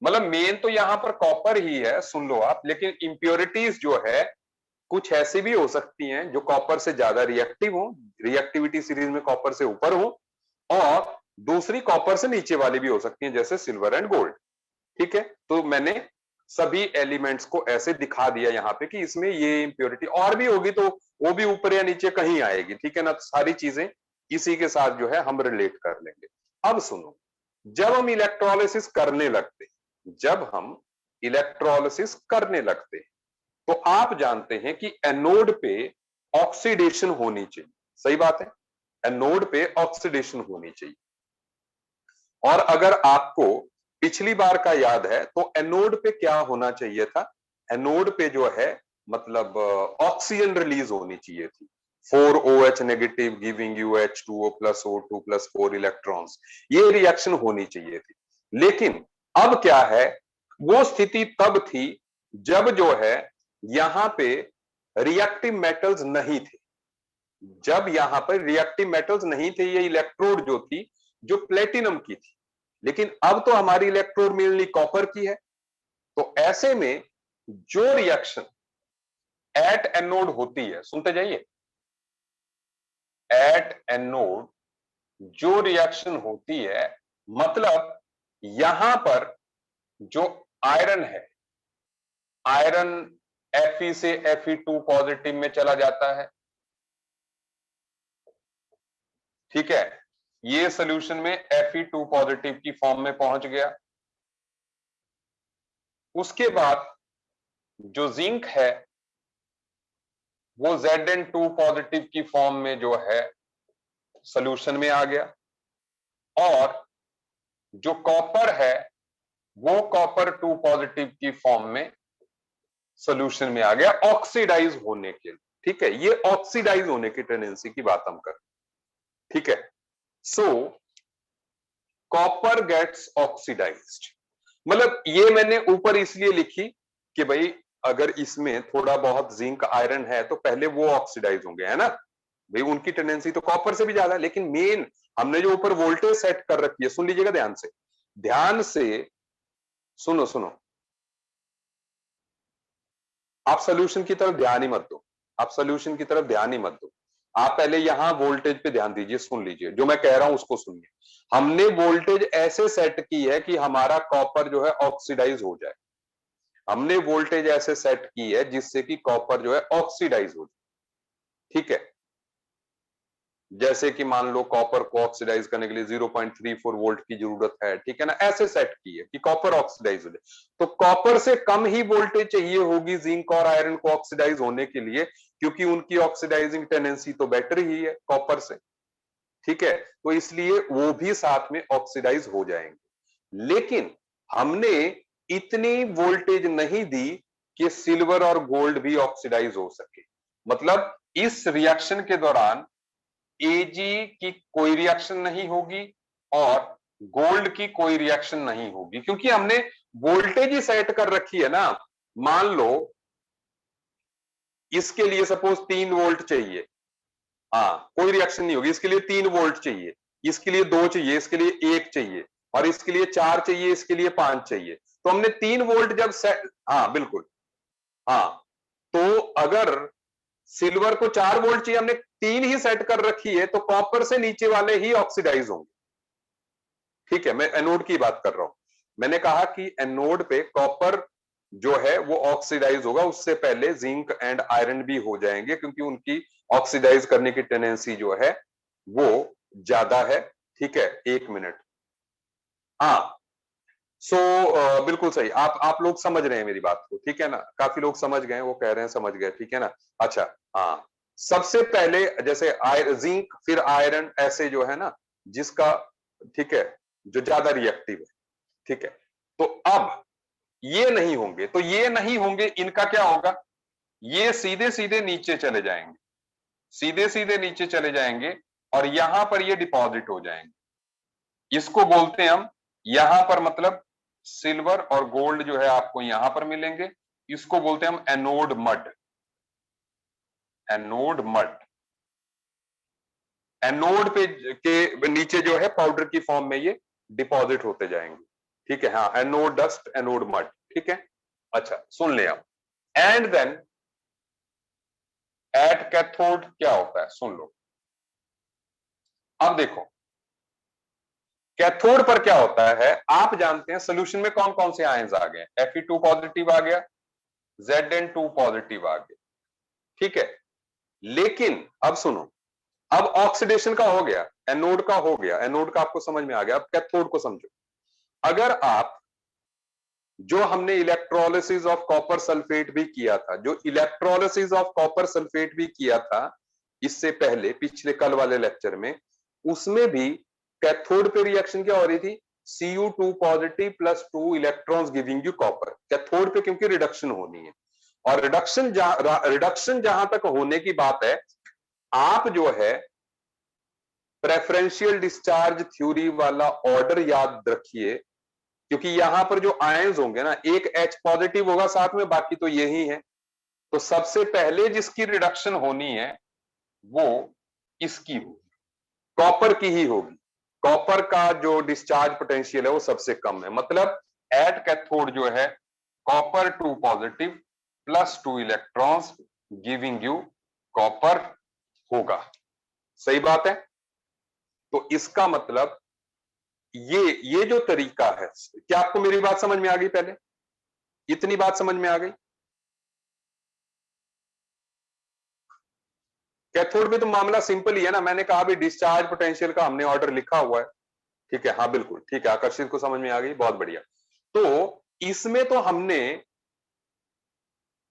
मतलब मेन तो यहां पर कॉपर ही है, सुन लो आप, लेकिन इंप्योरिटीज जो है कुछ ऐसी भी हो सकती हैं जो कॉपर से ज्यादा रिएक्टिव हो, रिएक्टिविटी सीरीज में कॉपर से ऊपर हो, और दूसरी कॉपर से नीचे वाली भी हो सकती हैं, जैसे सिल्वर एंड गोल्ड। ठीक है, तो मैंने सभी एलिमेंट्स को ऐसे दिखा दिया यहाँ पे कि इसमें ये इंप्योरिटी और भी होगी तो वो भी ऊपर या नीचे कहीं आएगी। ठीक है ना, सारी चीजें इसी के साथ जो है हम रिलेट कर लेंगे। अब सुनो, जब हम इलेक्ट्रोलिसिस करने लगते जब हम इलेक्ट्रोलिसिस करने लगते तो आप जानते हैं कि एनोड पे ऑक्सीडेशन होनी चाहिए। सही बात है, एनोड पे ऑक्सीडेशन होनी चाहिए। और अगर आपको पिछली बार का याद है तो एनोड पे क्या होना चाहिए था? एनोड पे जो है मतलब ऑक्सीजन रिलीज होनी चाहिए थी, 4OH negative giving you H2O plus O2 plus 4 electrons, ये रिएक्शन होनी चाहिए थी। लेकिन अब क्या है, वो स्थिति तब थी जब जो है यहां पे रिएक्टिव मेटल्स नहीं थे। जब यहां पर रिएक्टिव मेटल्स नहीं थे, ये इलेक्ट्रोड जो थी जो प्लेटिनम की थी, लेकिन अब तो हमारी इलेक्ट्रोड मेनली कॉपर की है। तो ऐसे में जो रिएक्शन एट एनोड होती है, सुनते जाइए, एट एनोड जो रिएक्शन होती है, मतलब यहां पर जो आयरन है, आयरन Fe से Fe2 पॉजिटिव में चला जाता है। ठीक है, ये सोल्यूशन में Fe2 पॉजिटिव की फॉर्म में पहुंच गया। उसके बाद जो जिंक है वो Zn2 पॉजिटिव की फॉर्म में जो है सोल्यूशन में आ गया, और जो कॉपर है वो कॉपर 2 पॉजिटिव की फॉर्म में सोल्यूशन में आ गया ऑक्सीडाइज होने के लिए। ठीक है, ये ऑक्सीडाइज होने की टेंडेंसी की बात हम कर, ठीक है। सो कॉपर गेट्स ऑक्सीडाइज्ड, मतलब ये मैंने ऊपर इसलिए लिखी कि भाई अगर इसमें थोड़ा बहुत जिंक आयरन है तो पहले वो ऑक्सीडाइज होंगे, है ना भाई, उनकी टेंडेंसी तो कॉपर से भी ज्यादा। लेकिन मेन हमने जो ऊपर वोल्टेज सेट कर रखी है, सुन लीजिएगा ध्यान से, ध्यान से सुनो सुनो, आप सोल्यूशन की तरफ ध्यान ही मत दो, आप सोल्यूशन की तरफ ध्यान ही मत दो, आप पहले यहां वोल्टेज पे ध्यान दीजिए, सुन लीजिए जो मैं कह रहा हूं उसको सुनिए। हमने वोल्टेज ऐसे सेट की है कि हमारा कॉपर जो है ऑक्सीडाइज हो जाए, हमने वोल्टेज ऐसे सेट की है जिससे कि कॉपर जो है ऑक्सीडाइज हो जाए। ठीक है, जैसे कि मान लो कॉपर को ऑक्सीडाइज करने के लिए 0.34 वोल्ट की जरूरत है, ठीक है ना, ऐसे सेट की है कि कॉपर ऑक्सीडाइज हो जाए। तो कॉपर से कम ही वोल्टेज चाहिए होगी जिंक और आयरन को ऑक्सीडाइज होने के लिए, क्योंकि उनकी ऑक्सीडाइजिंग टेंडेंसी तो बेटर ही है कॉपर से। ठीक है, तो इसलिए वो भी साथ में ऑक्सीडाइज हो जाएंगे। लेकिन हमने इतनी वोल्टेज नहीं दी कि सिल्वर और गोल्ड भी ऑक्सीडाइज हो सके। मतलब इस रिएक्शन के दौरान Ag की कोई रिएक्शन नहीं होगी और गोल्ड की कोई रिएक्शन नहीं होगी, क्योंकि हमने वोल्टेज ही सेट कर रखी है ना। मान लो इसके लिए सपोज 3 वोल्ट चाहिए, हाँ कोई रिएक्शन नहीं होगी, इसके लिए 3 वोल्ट चाहिए, इसके लिए 2 चाहिए, इसके लिए 1 चाहिए, और इसके लिए 4 चाहिए, इसके लिए 5 चाहिए। तो हमने 3 वोल्ट जब सेट, हाँ बिल्कुल, हाँ, तो अगर सिल्वर को 4 वोल्ट चाहिए, हमने 3 ही सेट कर रखी है, तो कॉपर से नीचे वाले ही ऑक्सीडाइज होंगे। ठीक है, मैं एनोड की बात कर रहा हूं, मैंने कहा कि एनोड पे कॉपर जो है वो ऑक्सीडाइज होगा, उससे पहले जिंक एंड आयरन भी हो जाएंगे, क्योंकि उनकी ऑक्सीडाइज करने की टेंडेंसी जो है वो ज्यादा है। ठीक है, 1 मिनट, हाँ। सो बिल्कुल सही, आप लोग समझ रहे हैं मेरी बात को, ठीक है ना, काफी लोग समझ गए, वो कह रहे हैं समझ गए, ठीक है ना। अच्छा, हाँ, सबसे पहले जैसे जिंक फिर आयरन, ऐसे जो है ना जिसका, ठीक है, जो ज्यादा रिएक्टिव है। ठीक है, तो अब ये नहीं होंगे, तो ये नहीं होंगे, इनका क्या होगा, ये सीधे सीधे नीचे चले जाएंगे, सीधे सीधे नीचे चले जाएंगे, और यहां पर ये डिपॉजिट हो जाएंगे। इसको बोलते हैं हम, यहां पर मतलब सिल्वर और गोल्ड जो है आपको यहां पर मिलेंगे, इसको बोलते हैं हम anode mud, anode mud. Anode पे के नीचे जो है पाउडर की फॉर्म में ये डिपॉजिट होते जाएंगे। ठीक है, हाँ, एनोड डस्ट, एनोड मड, ठीक है। अच्छा सुन ले आप, एंड देन एट कैथोड क्या होता है, सुन लो। अब देखो कैथोड पर क्या होता है, आप जानते हैं सोल्यूशन में कौन कौन से आयंस आ गए, Fe2 पॉजिटिव आ गया, Zn2 पॉजिटिव आ गया, ठीक है। लेकिन अब सुनो, अब ऑक्सीडेशन का हो गया, एनोड का हो गया, एनोड का आपको समझ में आ गया, अब कैथोड को समझो। अगर आप जो हमने इलेक्ट्रोलिसिस ऑफ कॉपर सल्फेट भी किया था, जो इलेक्ट्रोलिसिस ऑफ कॉपर सल्फेट भी किया था इससे पहले पिछले कल वाले लेक्चर में, उसमें भी कैथोड पे रिएक्शन क्या हो रही थी, Cu2 positive plus 2 electrons giving you copper, cathode पे क्योंकि रिडक्शन होनी है। और रिडक्शन जहां तक होने की बात है, आप जो है प्रेफरेंशियल डिस्चार्ज थ्योरी वाला ऑर्डर याद रखिए, क्योंकि यहां पर जो आयंस होंगे ना, एक H पॉजिटिव होगा साथ में, बाकी तो यही है। तो सबसे पहले जिसकी रिडक्शन होनी है वो इसकी होगी, कॉपर की ही होगी। कॉपर का जो डिस्चार्ज पोटेंशियल है वो सबसे कम है, मतलब एट कैथोड जो है copper 2 positive plus 2 electrons giving you copper होगा। सही बात है। तो इसका मतलब ये जो तरीका है, क्या आपको मेरी बात समझ में आ गई, पहले इतनी बात समझ में आ गई। कैथोड में तो मामला सिंपल ही है ना, मैंने कहा भी डिस्चार्ज पोटेंशियल का हमने ऑर्डर लिखा हुआ है, ठीक है, हाँ बिल्कुल ठीक है, आकर्षित को समझ में आ गई, बहुत बढ़िया। तो इसमें तो हमने,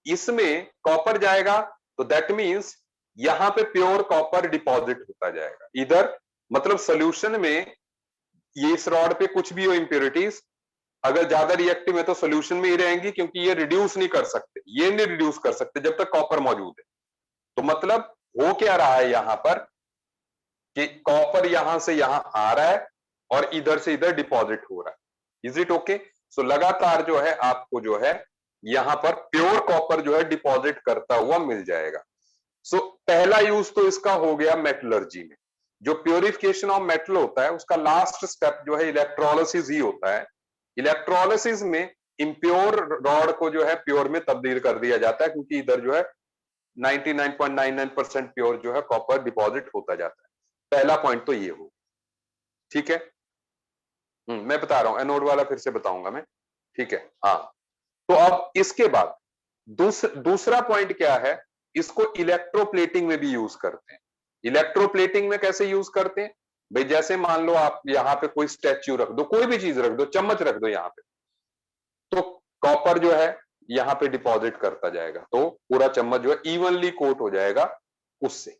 इसमें कॉपर जाएगा तो दैट मींस यहां पे प्योर कॉपर डिपॉजिट होता जाएगा इधर, मतलब सोल्यूशन में ये इस रॉड पे कुछ भी हो इंप्योरिटीज, अगर ज्यादा रिएक्टिव है तो सोल्यूशन में ही रहेंगी, क्योंकि ये रिड्यूस नहीं कर सकते, ये नहीं रिड्यूस कर सकते जब तक कॉपर मौजूद है। तो मतलब हो क्या रहा है यहां पर कि कॉपर यहां से यहां आ रहा है और इधर से इधर डिपॉजिट हो रहा है। Is it okay? सो लगातार जो है आपको जो है यहां पर प्योर कॉपर जो है डिपॉजिट करता हुआ मिल जाएगा। सो पहला यूज तो इसका हो गया मेटलर्जी में। जो प्योरिफिकेशन ऑफ मेटल होता है उसका लास्ट स्टेप जो है इलेक्ट्रोलिसिस ही होता है। इलेक्ट्रोलिसिस में इम्प्योर रॉड को जो है प्योर में तब्दील कर दिया जाता है, क्योंकि इधर जो है 99.99% प्योर जो है कॉपर डिपॉजिट होता जाता है। पहला पॉइंट तो ये हो, ठीक है। मैं बता रहा हूं, एनोड वाला फिर से बताऊंगा मैं, ठीक है, हाँ। तो अब इसके बाद दूसरा पॉइंट क्या है, इसको इलेक्ट्रोप्लेटिंग में भी यूज करते हैं। इलेक्ट्रोप्लेटिंग में कैसे यूज करते हैं भाई, जैसे मान लो आप यहां पे कोई स्टैच्यू रख दो, कोई भी चीज रख दो, चम्मच रख दो यहां पे, तो कॉपर जो है यहां पे डिपॉजिट करता जाएगा, तो पूरा चम्मच जो है इवनली कोट हो जाएगा उससे,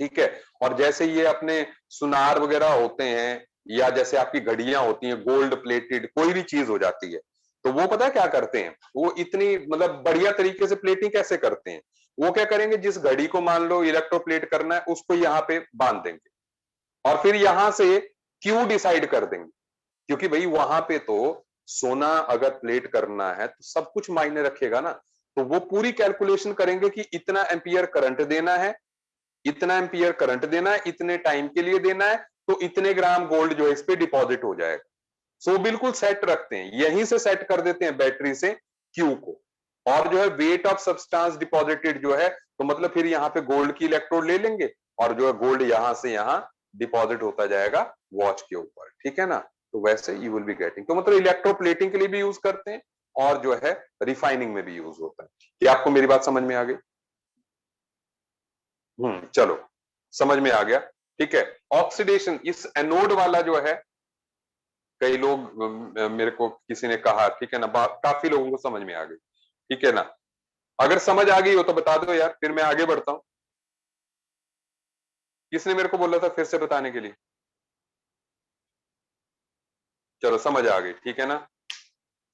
ठीक है। और जैसे ये अपने सुनार वगैरह होते हैं, या जैसे आपकी घड़ियां होती हैं गोल्ड प्लेटेड, कोई भी चीज हो जाती है, तो वो पता है क्या करते हैं, वो इतनी मतलब बढ़िया तरीके से प्लेटिंग कैसे करते हैं, वो क्या करेंगे, जिस घड़ी को मान लो इलेक्ट्रोप्लेट करना है उसको यहाँ पे बांध देंगे, और फिर यहां से क्यू डिसाइड कर देंगे, क्योंकि भाई वहां पे तो सोना अगर प्लेट करना है तो सब कुछ मायने रखेगा ना, तो वो पूरी कैलकुलेशन करेंगे कि इतना एम्पियर करंट देना है, इतना एम्पियर करंट देना है, इतने टाइम के लिए देना है, तो इतने ग्राम गोल्ड जो है इस पे डिपॉजिट हो जाएगा। सो बिल्कुल सेट रखते हैं, यहीं से सेट कर देते हैं बैटरी से क्यू को, और जो है वेट ऑफ सब्सटेंस डिपॉजिटेड जो है, तो मतलब फिर यहाँ पे गोल्ड की इलेक्ट्रोड ले लेंगे, और जो है गोल्ड यहां से यहां डिपॉजिट होता जाएगा वॉच के ऊपर, ठीक है ना। तो वैसे यू विल बी गेटिंग, तो मतलब इलेक्ट्रोप्लेटिंग के लिए भी यूज करते हैं, और जो है रिफाइनिंग में भी यूज होता है। क्या आपको मेरी बात समझ में आ गई? चलो, समझ में आ गया, ठीक है। ऑक्सीडेशन, इस एनोड वाला जो है, कई लोग मेरे को किसी ने कहा, ठीक है ना, काफी लोगों को समझ में आ गई, ठीक है ना। अगर समझ आ गई हो तो बता दो यार, फिर मैं आगे बढ़ता हूं। किसने मेरे को बोला था फिर से बताने के लिए? चलो समझ आ गई, ठीक है ना,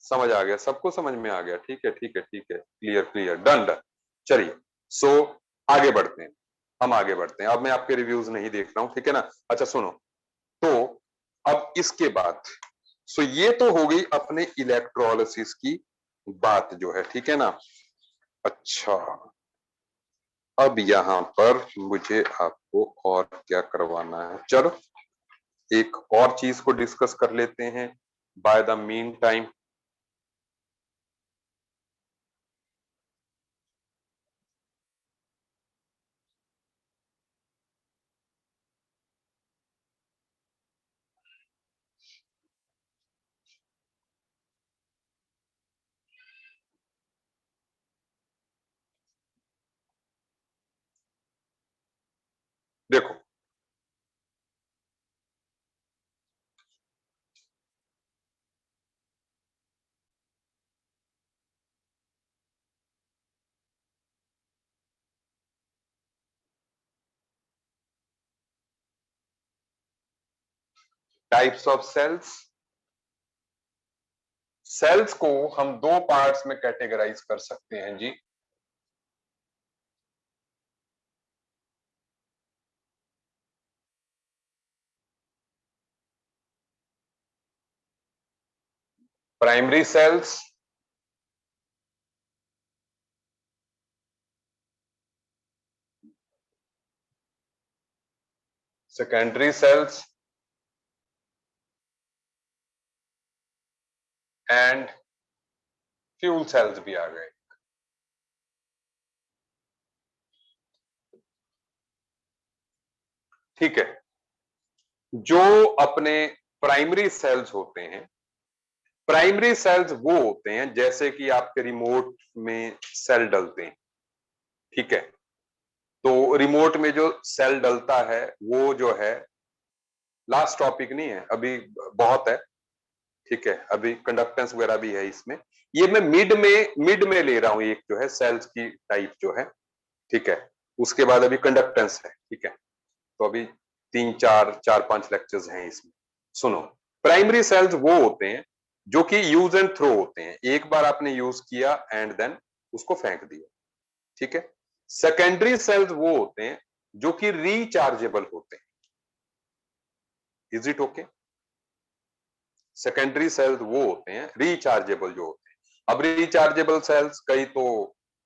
समझ आ गया, सबको समझ में आ गया, ठीक है ठीक है ठीक है, क्लियर क्लियर, डन डन। चलिए, सो आगे बढ़ते हैं, हम आगे बढ़ते हैं, अब मैं आपके रिव्यूज नहीं देख रहा हूं, ठीक है ना। अच्छा सुनो, तो अब इसके बाद, सो ये तो हो गई अपने इलेक्ट्रोलिसिस की बात जो है, ठीक है ना। अच्छा, अब यहां पर मुझे आपको और क्या करवाना है, चलो एक और चीज को डिस्कस कर लेते हैं, by the meantime, देखो टाइप्स ऑफ सेल्स, सेल्स को हम दो पार्ट्स में कैटेगराइज कर सकते हैं जी। Primary cells, secondary cells and fuel cells भी आ गए। ठीक है, जो अपने प्राइमरी सेल्स होते हैं, प्राइमरी सेल्स वो होते हैं जैसे कि आपके रिमोट में सेल डलते हैं। ठीक है, तो रिमोट में जो सेल डलता है वो जो है, लास्ट टॉपिक नहीं है अभी, बहुत है। ठीक है, अभी कंडक्टेंस वगैरह भी है इसमें। ये मैं मिड में ले रहा हूं, एक जो है सेल्स की टाइप जो है। ठीक है, उसके बाद अभी कंडक्टेंस है। ठीक है, तो अभी तीन चार चार पांच लेक्चर्स हैं इसमें। सुनो, प्राइमरी सेल्स वो होते हैं जो कि यूज एंड थ्रो होते हैं, एक बार आपने यूज किया एंड देन उसको फेंक दिया। ठीक है, सेकेंडरी सेल्स वो होते हैं जो कि रिचार्जेबल होते हैं। Is it okay? Secondary cells वो होते हैं रिचार्जेबल जो होते हैं। अब रिचार्जेबल सेल्स कई तो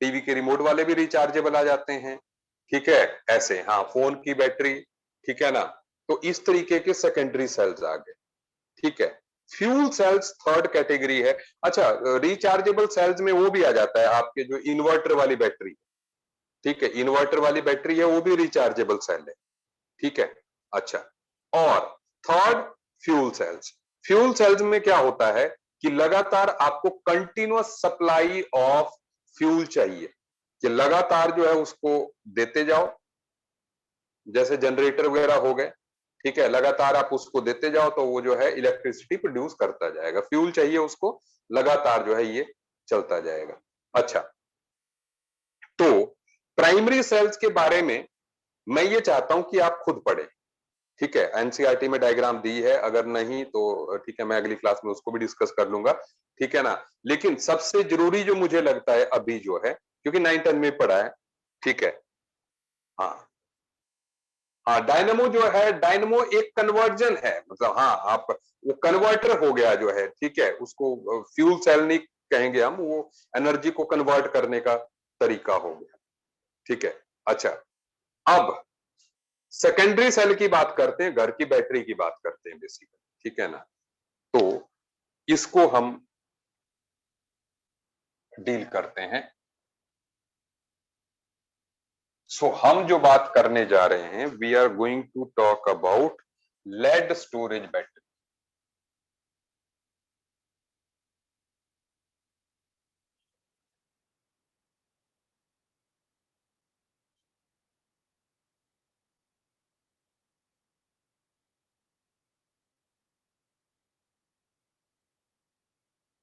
टीवी के रिमोट वाले भी रिचार्जेबल आ जाते हैं। ठीक है, ऐसे हाँ फोन की बैटरी। ठीक है ना, तो इस तरीके के सेकेंडरी सेल्स आ गए। ठीक है, फ्यूल सेल्स थर्ड कैटेगरी है। अच्छा, रिचार्जेबल सेल्स में वो भी आ जाता है आपके जो इन्वर्टर वाली बैटरी। ठीक है, इन्वर्टर वाली बैटरी है वो भी रिचार्जेबल सेल है। ठीक है, अच्छा, और third fuel cells. Fuel cells में क्या होता है कि लगातार आपको कंटिन्यूअस सप्लाई ऑफ फ्यूल चाहिए, कि लगातार जो है उसको देते जाओ, जैसे जनरेटर वगैरह हो गए। ठीक है, लगातार आप उसको देते जाओ तो वो जो है इलेक्ट्रिसिटी प्रोड्यूस करता जाएगा, फ्यूल चाहिए उसको, लगातार जो है ये चलता जाएगा। अच्छा, तो प्राइमरी सेल्स के बारे में मैं ये चाहता हूं कि आप खुद पढ़ें। ठीक है, एनसीईआरटी में डायग्राम दी है, अगर नहीं तो ठीक है मैं अगली क्लास में उसको भी डिस्कस कर लूंगा। ठीक है ना, लेकिन सबसे जरूरी जो मुझे लगता है अभी जो है, क्योंकि 9-10 में पढ़ा है। ठीक है, हाँ हाँ, डायनेमो जो है, डायनेमो एक कन्वर्जन है, मतलब हाँ आप, वो कन्वर्टर हो गया जो है। ठीक है, उसको फ्यूल सेल नहीं कहेंगे हम, वो एनर्जी को कन्वर्ट करने का तरीका हो गया। ठीक है, अच्छा, अब सेकेंडरी सेल की बात करते हैं, घर की बैटरी की बात करते हैं बेसिकली। ठीक है ना, तो इसको हम डील करते हैं। सो हम जो बात करने जा रहे हैं, we are going to talk about lead storage battery.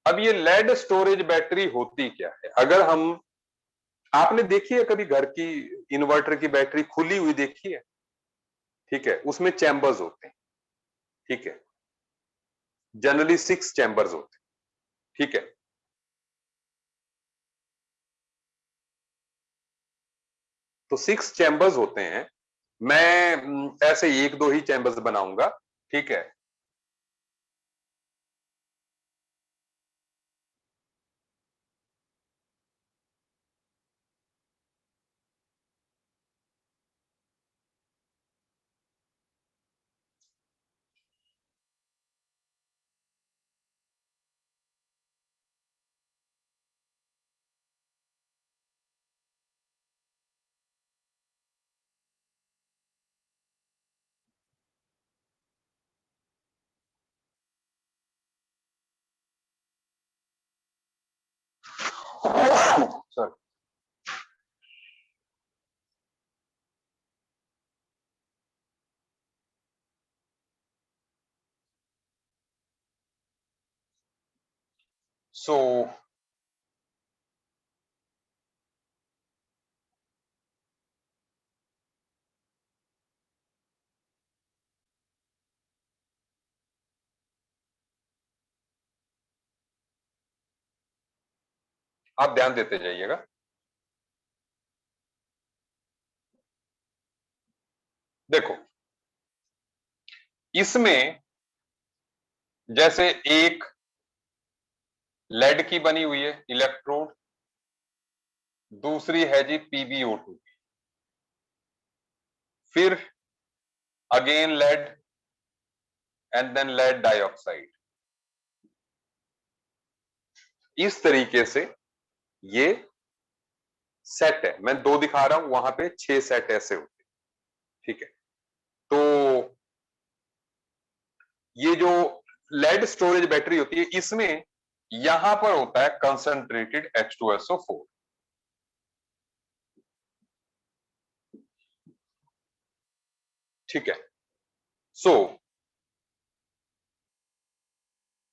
अब ये लेड स्टोरेज बैटरी होती क्या है? अगर हम, आपने देखी है कभी घर की इन्वर्टर की बैटरी खुली हुई देखी है? ठीक है, उसमें चैम्बर्स होते हैं। ठीक है, जनरली 6 चैम्बर्स होते हैं। ठीक है, तो 6 चैम्बर्स होते हैं। मैं ऐसे एक दो ही चैम्बर्स बनाऊंगा। ठीक है, सॉरी। सो आप ध्यान देते जाइएगा। देखो, इसमें जैसे एक लेड की बनी हुई है इलेक्ट्रोड, दूसरी है जी PbO2, फिर again lead and then lead dioxide. इस तरीके से ये सेट है, मैं 2 दिखा रहा हूं, वहां पे 6 सेट ऐसे होते हैं। ठीक है, तो ये जो लेड स्टोरेज बैटरी होती है, इसमें यहां पर होता है कंसंट्रेटेड H2SO4। ठीक है, सो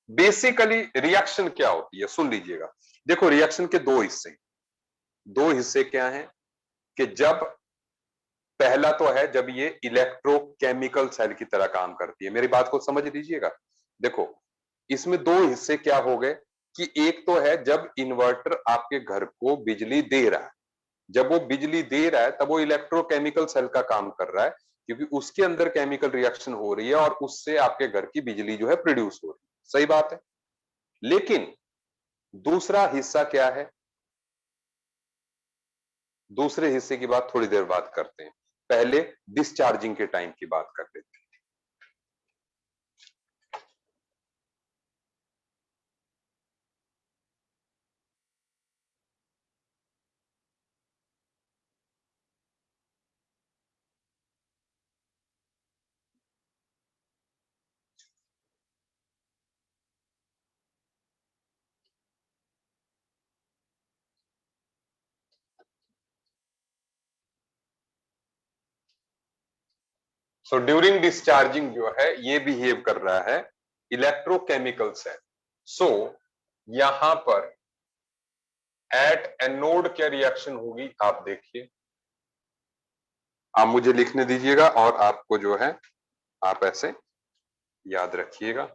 बेसिकली रिएक्शन क्या होती है सुन लीजिएगा। देखो, रिएक्शन के 2 हिस्से, 2 हिस्से क्या हैं कि जब पहला तो है जब ये इलेक्ट्रोकेमिकल सेल की तरह काम करती है। मेरी बात को समझ लीजिएगा। देखो, इसमें 2 हिस्से क्या हो गए कि एक तो है जब इन्वर्टर आपके घर को बिजली दे रहा है, जब वो बिजली दे रहा है तब वो इलेक्ट्रोकेमिकल सेल का काम कर रहा है, क्योंकि उसके अंदर केमिकल रिएक्शन हो रही है और उससे आपके घर की बिजली जो है प्रोड्यूस हो रही है। सही बात है। लेकिन दूसरा हिस्सा क्या है, दूसरे हिस्से की बात थोड़ी देर बाद करते हैं, पहले डिस्चार्जिंग के टाइम की बात कर लेते हैं। सो ड्यूरिंग डिस्चार्जिंग जो है ये बिहेव कर रहा है इलेक्ट्रोकेमिकल सेल। सो यहां पर एट एनोड क्या रिएक्शन होगी आप देखिए, आप मुझे लिखने दीजिएगा और आपको जो है आप ऐसे याद रखिएगा।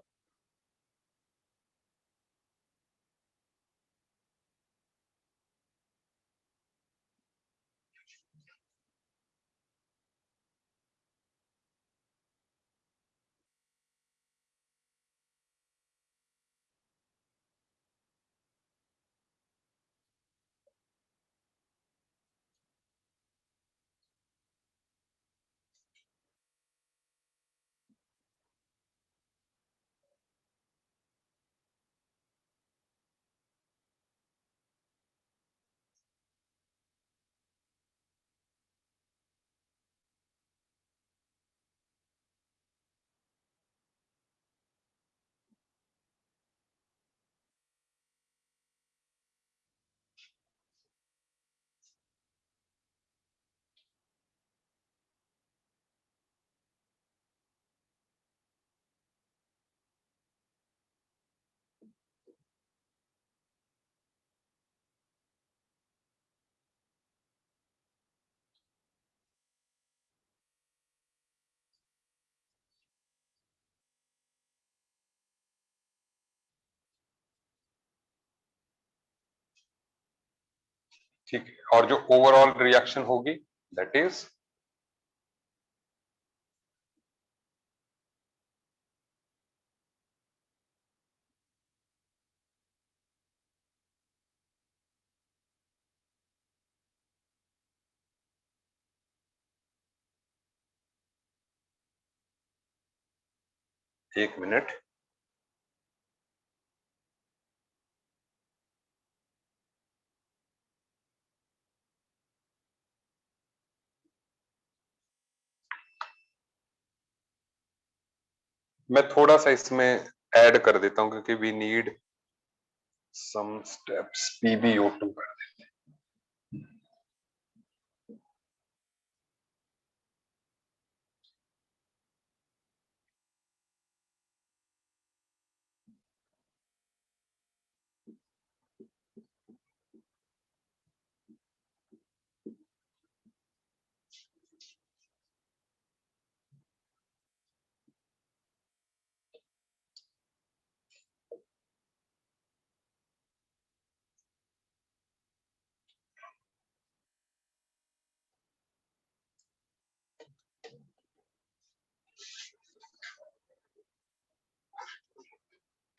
ठीक है, और जो ओवरऑल रिएक्शन होगी दैट इज, 1 मिनट। मैं थोड़ा सा इसमें ऐड कर देता हूं क्योंकि we need some steps PbO2 कर देते हैं।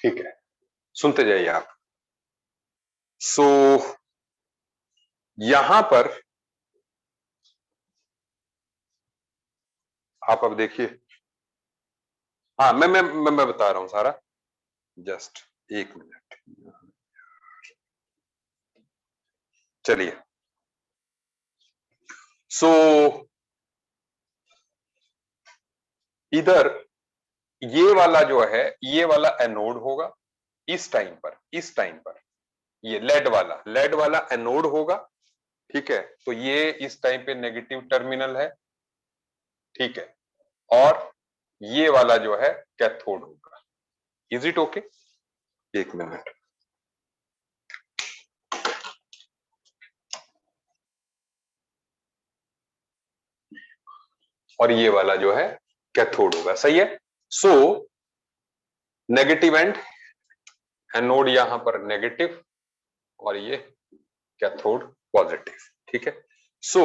ठीक है, सुनते जाइए आप। सो यहां पर आप अब देखिए, हाँ मैं बता रहा हूं सारा, जस्ट एक मिनट। चलिए, सो इधर ये वाला जो है, ये वाला एनोड होगा इस टाइम पर ये लेड वाला एनोड होगा। ठीक है, तो ये इस टाइम पे नेगेटिव टर्मिनल है। ठीक है, और ये वाला जो है कैथोड होगा। Is it okay? एक मिनट, और ये वाला जो है कैथोड होगा। सही है। सो नेगेटिव एंड एनोड यहां पर नेगेटिव, और ये कैथोड पॉजिटिव। ठीक है। सो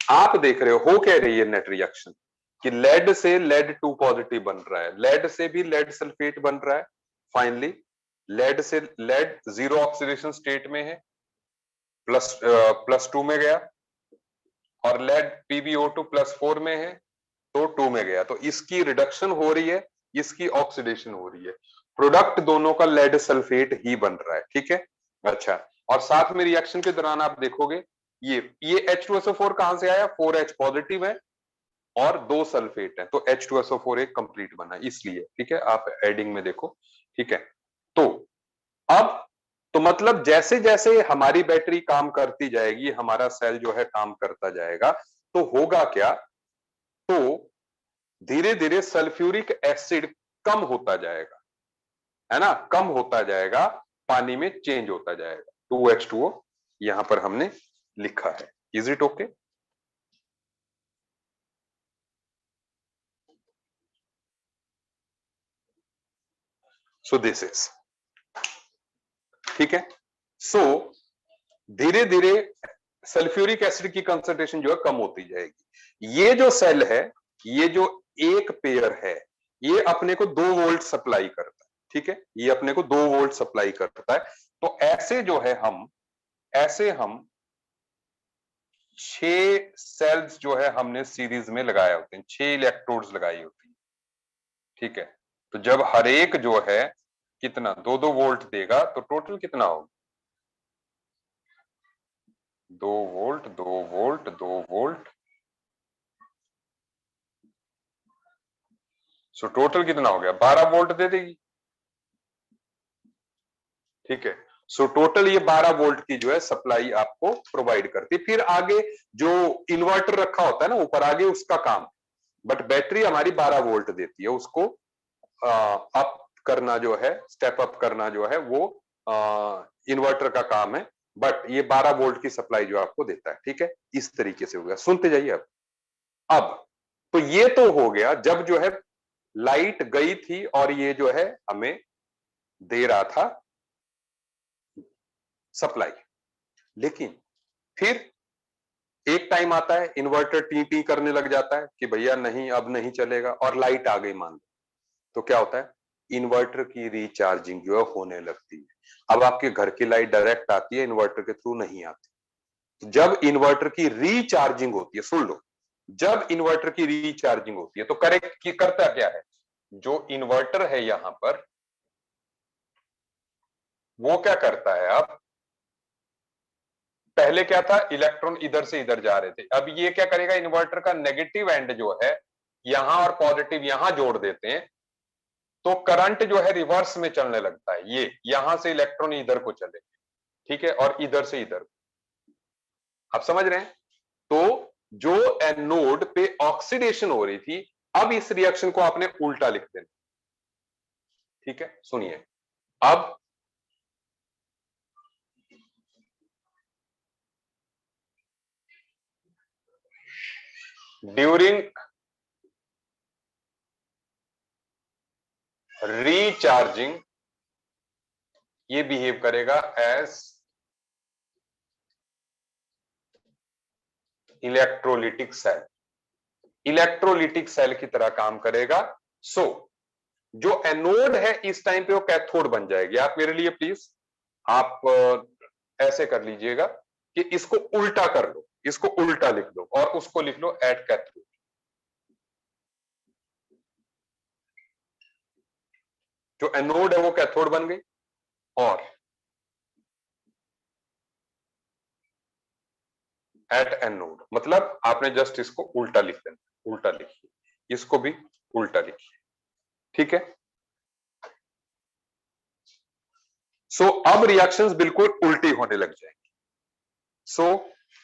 आप देख रहे हो कह रही है नेट रिएक्शन कि लेड से लेड 2 पॉजिटिव बन रहा है, लेड से भी लेड सल्फेट बन रहा है। फाइनली लेड से लेड जीरो ऑक्सीडेशन स्टेट में है, +2 में गया, और लेड PbO2 +4 में है तो 2 में गया। तो इसकी रिडक्शन हो रही है, इसकी ऑक्सीडेशन हो रही है। प्रोडक्ट दोनों का लेड सल्फेट ही बन रहा है। ठीक है। अच्छा, और साथ में रिएक्शन के दौरान आप देखोगे ये H2SO4 कहां से आया, 4H पॉजिटिव है और 2 सल्फेट है, तो H2SO4 एक कंप्लीट बना इसलिए। ठीक है, आप एडिंग में देखो। ठीक है, तो अब तो मतलब जैसे जैसे हमारी बैटरी काम करती जाएगी, हमारा सेल जो है काम करता जाएगा, तो होगा क्या, तो धीरे धीरे सल्फ्यूरिक एसिड कम होता जाएगा, है ना, कम होता जाएगा, पानी में चेंज होता जाएगा। 2H2O यहां पर हमने लिखा है। Is it okay? So this is, ठीक है। सो धीरे धीरे सल्फ्यूरिक एसिड की कंसंट्रेशन जो है कम होती जाएगी। ये जो सेल है, ये जो एक पेयर है, ये अपने को 2 वोल्ट सप्लाई करता है। ठीक है, ये अपने को 2 वोल्ट सप्लाई करता है। तो ऐसे जो है ऐसे हम 6 सेल्स जो है हमने सीरीज में लगाए होते हैं, 6 इलेक्ट्रोड्स लगाई होती है। ठीक है, तो जब हर एक जो है कितना 2-2 वोल्ट देगा, तो टोटल कितना होगा, 2 volt 2 volt 2 volt, so total कितना हो गया, 12 वोल्ट दे देगी। ठीक है, सो टोटल ये 12 वोल्ट की जो है सप्लाई आपको प्रोवाइड करती है। फिर आगे जो इन्वर्टर रखा होता है ना ऊपर, आगे उसका काम, बट बैटरी हमारी 12 वोल्ट देती है। उसको अप करना जो है, स्टेप अप करना जो है, वो इन्वर्टर का काम है, बट ये 12 वोल्ट की सप्लाई जो आपको देता है। ठीक है, इस तरीके से हो गया। सुनते जाइए अब तो ये तो हो गया जब जो है लाइट गई थी और ये जो है हमें दे रहा था सप्लाई। लेकिन फिर एक टाइम आता है, इन्वर्टर टी टी करने लग जाता है कि भैया नहीं, अब नहीं चलेगा, और लाइट आ गई मान लो, तो क्या होता है, इन्वर्टर की रिचार्जिंग जो है होने लगती है। अब आपके घर की लाइट डायरेक्ट आती है, इन्वर्टर के थ्रू नहीं आती। जब इन्वर्टर की रिचार्जिंग होती है, सुन लो, जब इन्वर्टर की रिचार्जिंग होती है तो करेक्ट की करता क्या है, जो इन्वर्टर है यहां पर, वो क्या करता है, अब पहले क्या था, इलेक्ट्रॉन इधर से इधर जा रहे थे, अब ये क्या करेगा, इन्वर्टर का नेगेटिव एंड जो है यहां और पॉजिटिव यहां जोड़ देते हैं, तो करंट जो है रिवर्स में चलने लगता है, ये यहां से इलेक्ट्रॉन इधर को चले, ठीक है, और इधर से इधर। आप समझ रहे हैं? तो जो एनोड पे ऑक्सीडेशन हो रही थी, अब इस रिएक्शन को आपने उल्टा लिख देना, ठीक है। सुनिए अब, ड्यूरिंग रीचार्जिंग ये बिहेव करेगा as electrolytic cell, electrolytic cell की तरह काम करेगा। सो जो एनोड है इस टाइम पे वो कैथोड बन जाएगी। आप मेरे लिए प्लीज आप ऐसे कर लीजिएगा कि इसको उल्टा कर लो, इसको उल्टा लिख लो और उसको लिख लो एट कैथोड। जो एनोड है वो कैथोड बन गई, और एट एनोड मतलब आपने जस्ट इसको उल्टा लिख देना, उल्टा लिखिए, इसको भी उल्टा लिखिए, ठीक है। सो अब रिएक्शंस बिल्कुल उल्टी होने लग जाएंगी। सो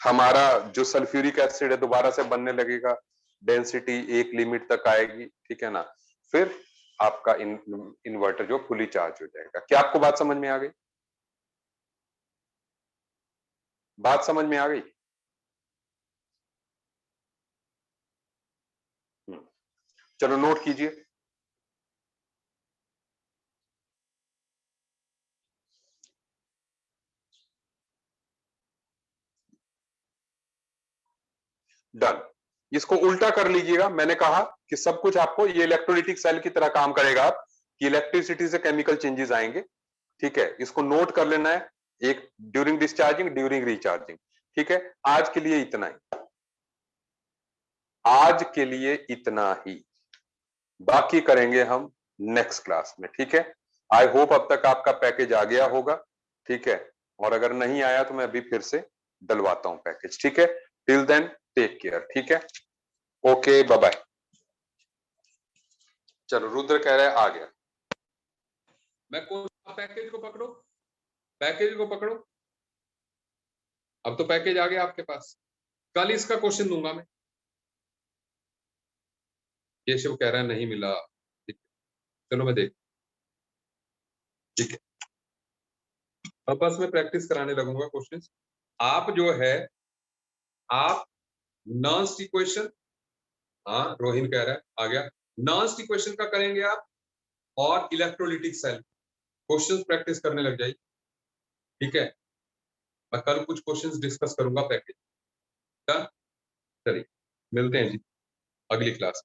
हमारा जो सल्फ्यूरिक एसिड है दोबारा से बनने लगेगा, डेंसिटी एक लिमिट तक आएगी, ठीक है ना, फिर आपका इन्वर्टर जो फुली चार्ज हो जाएगा। क्या आपको बात समझ में आ गई? बात समझ में आ गई? चलो नोट कीजिए। डन। इसको उल्टा कर लीजिएगा। मैंने कहा कि सब कुछ आपको ये इलेक्ट्रोलिटिक सेल की तरह काम करेगा, आप कि इलेक्ट्रिसिटी से केमिकल चेंजेस आएंगे, ठीक है। इसको नोट कर लेना है, एक ड्यूरिंग डिस्चार्जिंग, ड्यूरिंग रिचार्जिंग, ठीक है। आज के लिए इतना ही, आज के लिए इतना ही, बाकी करेंगे हम नेक्स्ट क्लास में, ठीक है। आई होप अब तक आपका पैकेज आ गया होगा, ठीक है, और अगर नहीं आया तो मैं अभी फिर से डलवाता हूं पैकेज, ठीक है। टिल देन टेक केयर, ठीक है, ओके बाय बाय। चलो रुद्र कह रहा है आ गया। मैं कौन सा पैकेज को पकड़ो, पैकेज को पकड़ो, अब तो पैकेज आ गया आपके पास। कल इसका क्वेश्चन दूंगा मैं। केशव कह रहा है नहीं मिला, ठीक है, चलो मैं देख, ठीक है। अब बस मैं प्रैक्टिस कराने लगूंगा क्वेश्चंस। आप जो है आप नॉन इक्वेशन, हाँ रोहिन कह रहा है आ गया, नॉन इक्वेशन का करेंगे आप, और इलेक्ट्रोलिटिक सेल क्वेश्चंस प्रैक्टिस करने लग जाइए, ठीक है। मैं कल कुछ क्वेश्चंस डिस्कस करूंगा पैकेज का। चलिए मिलते हैं जी अगली क्लास।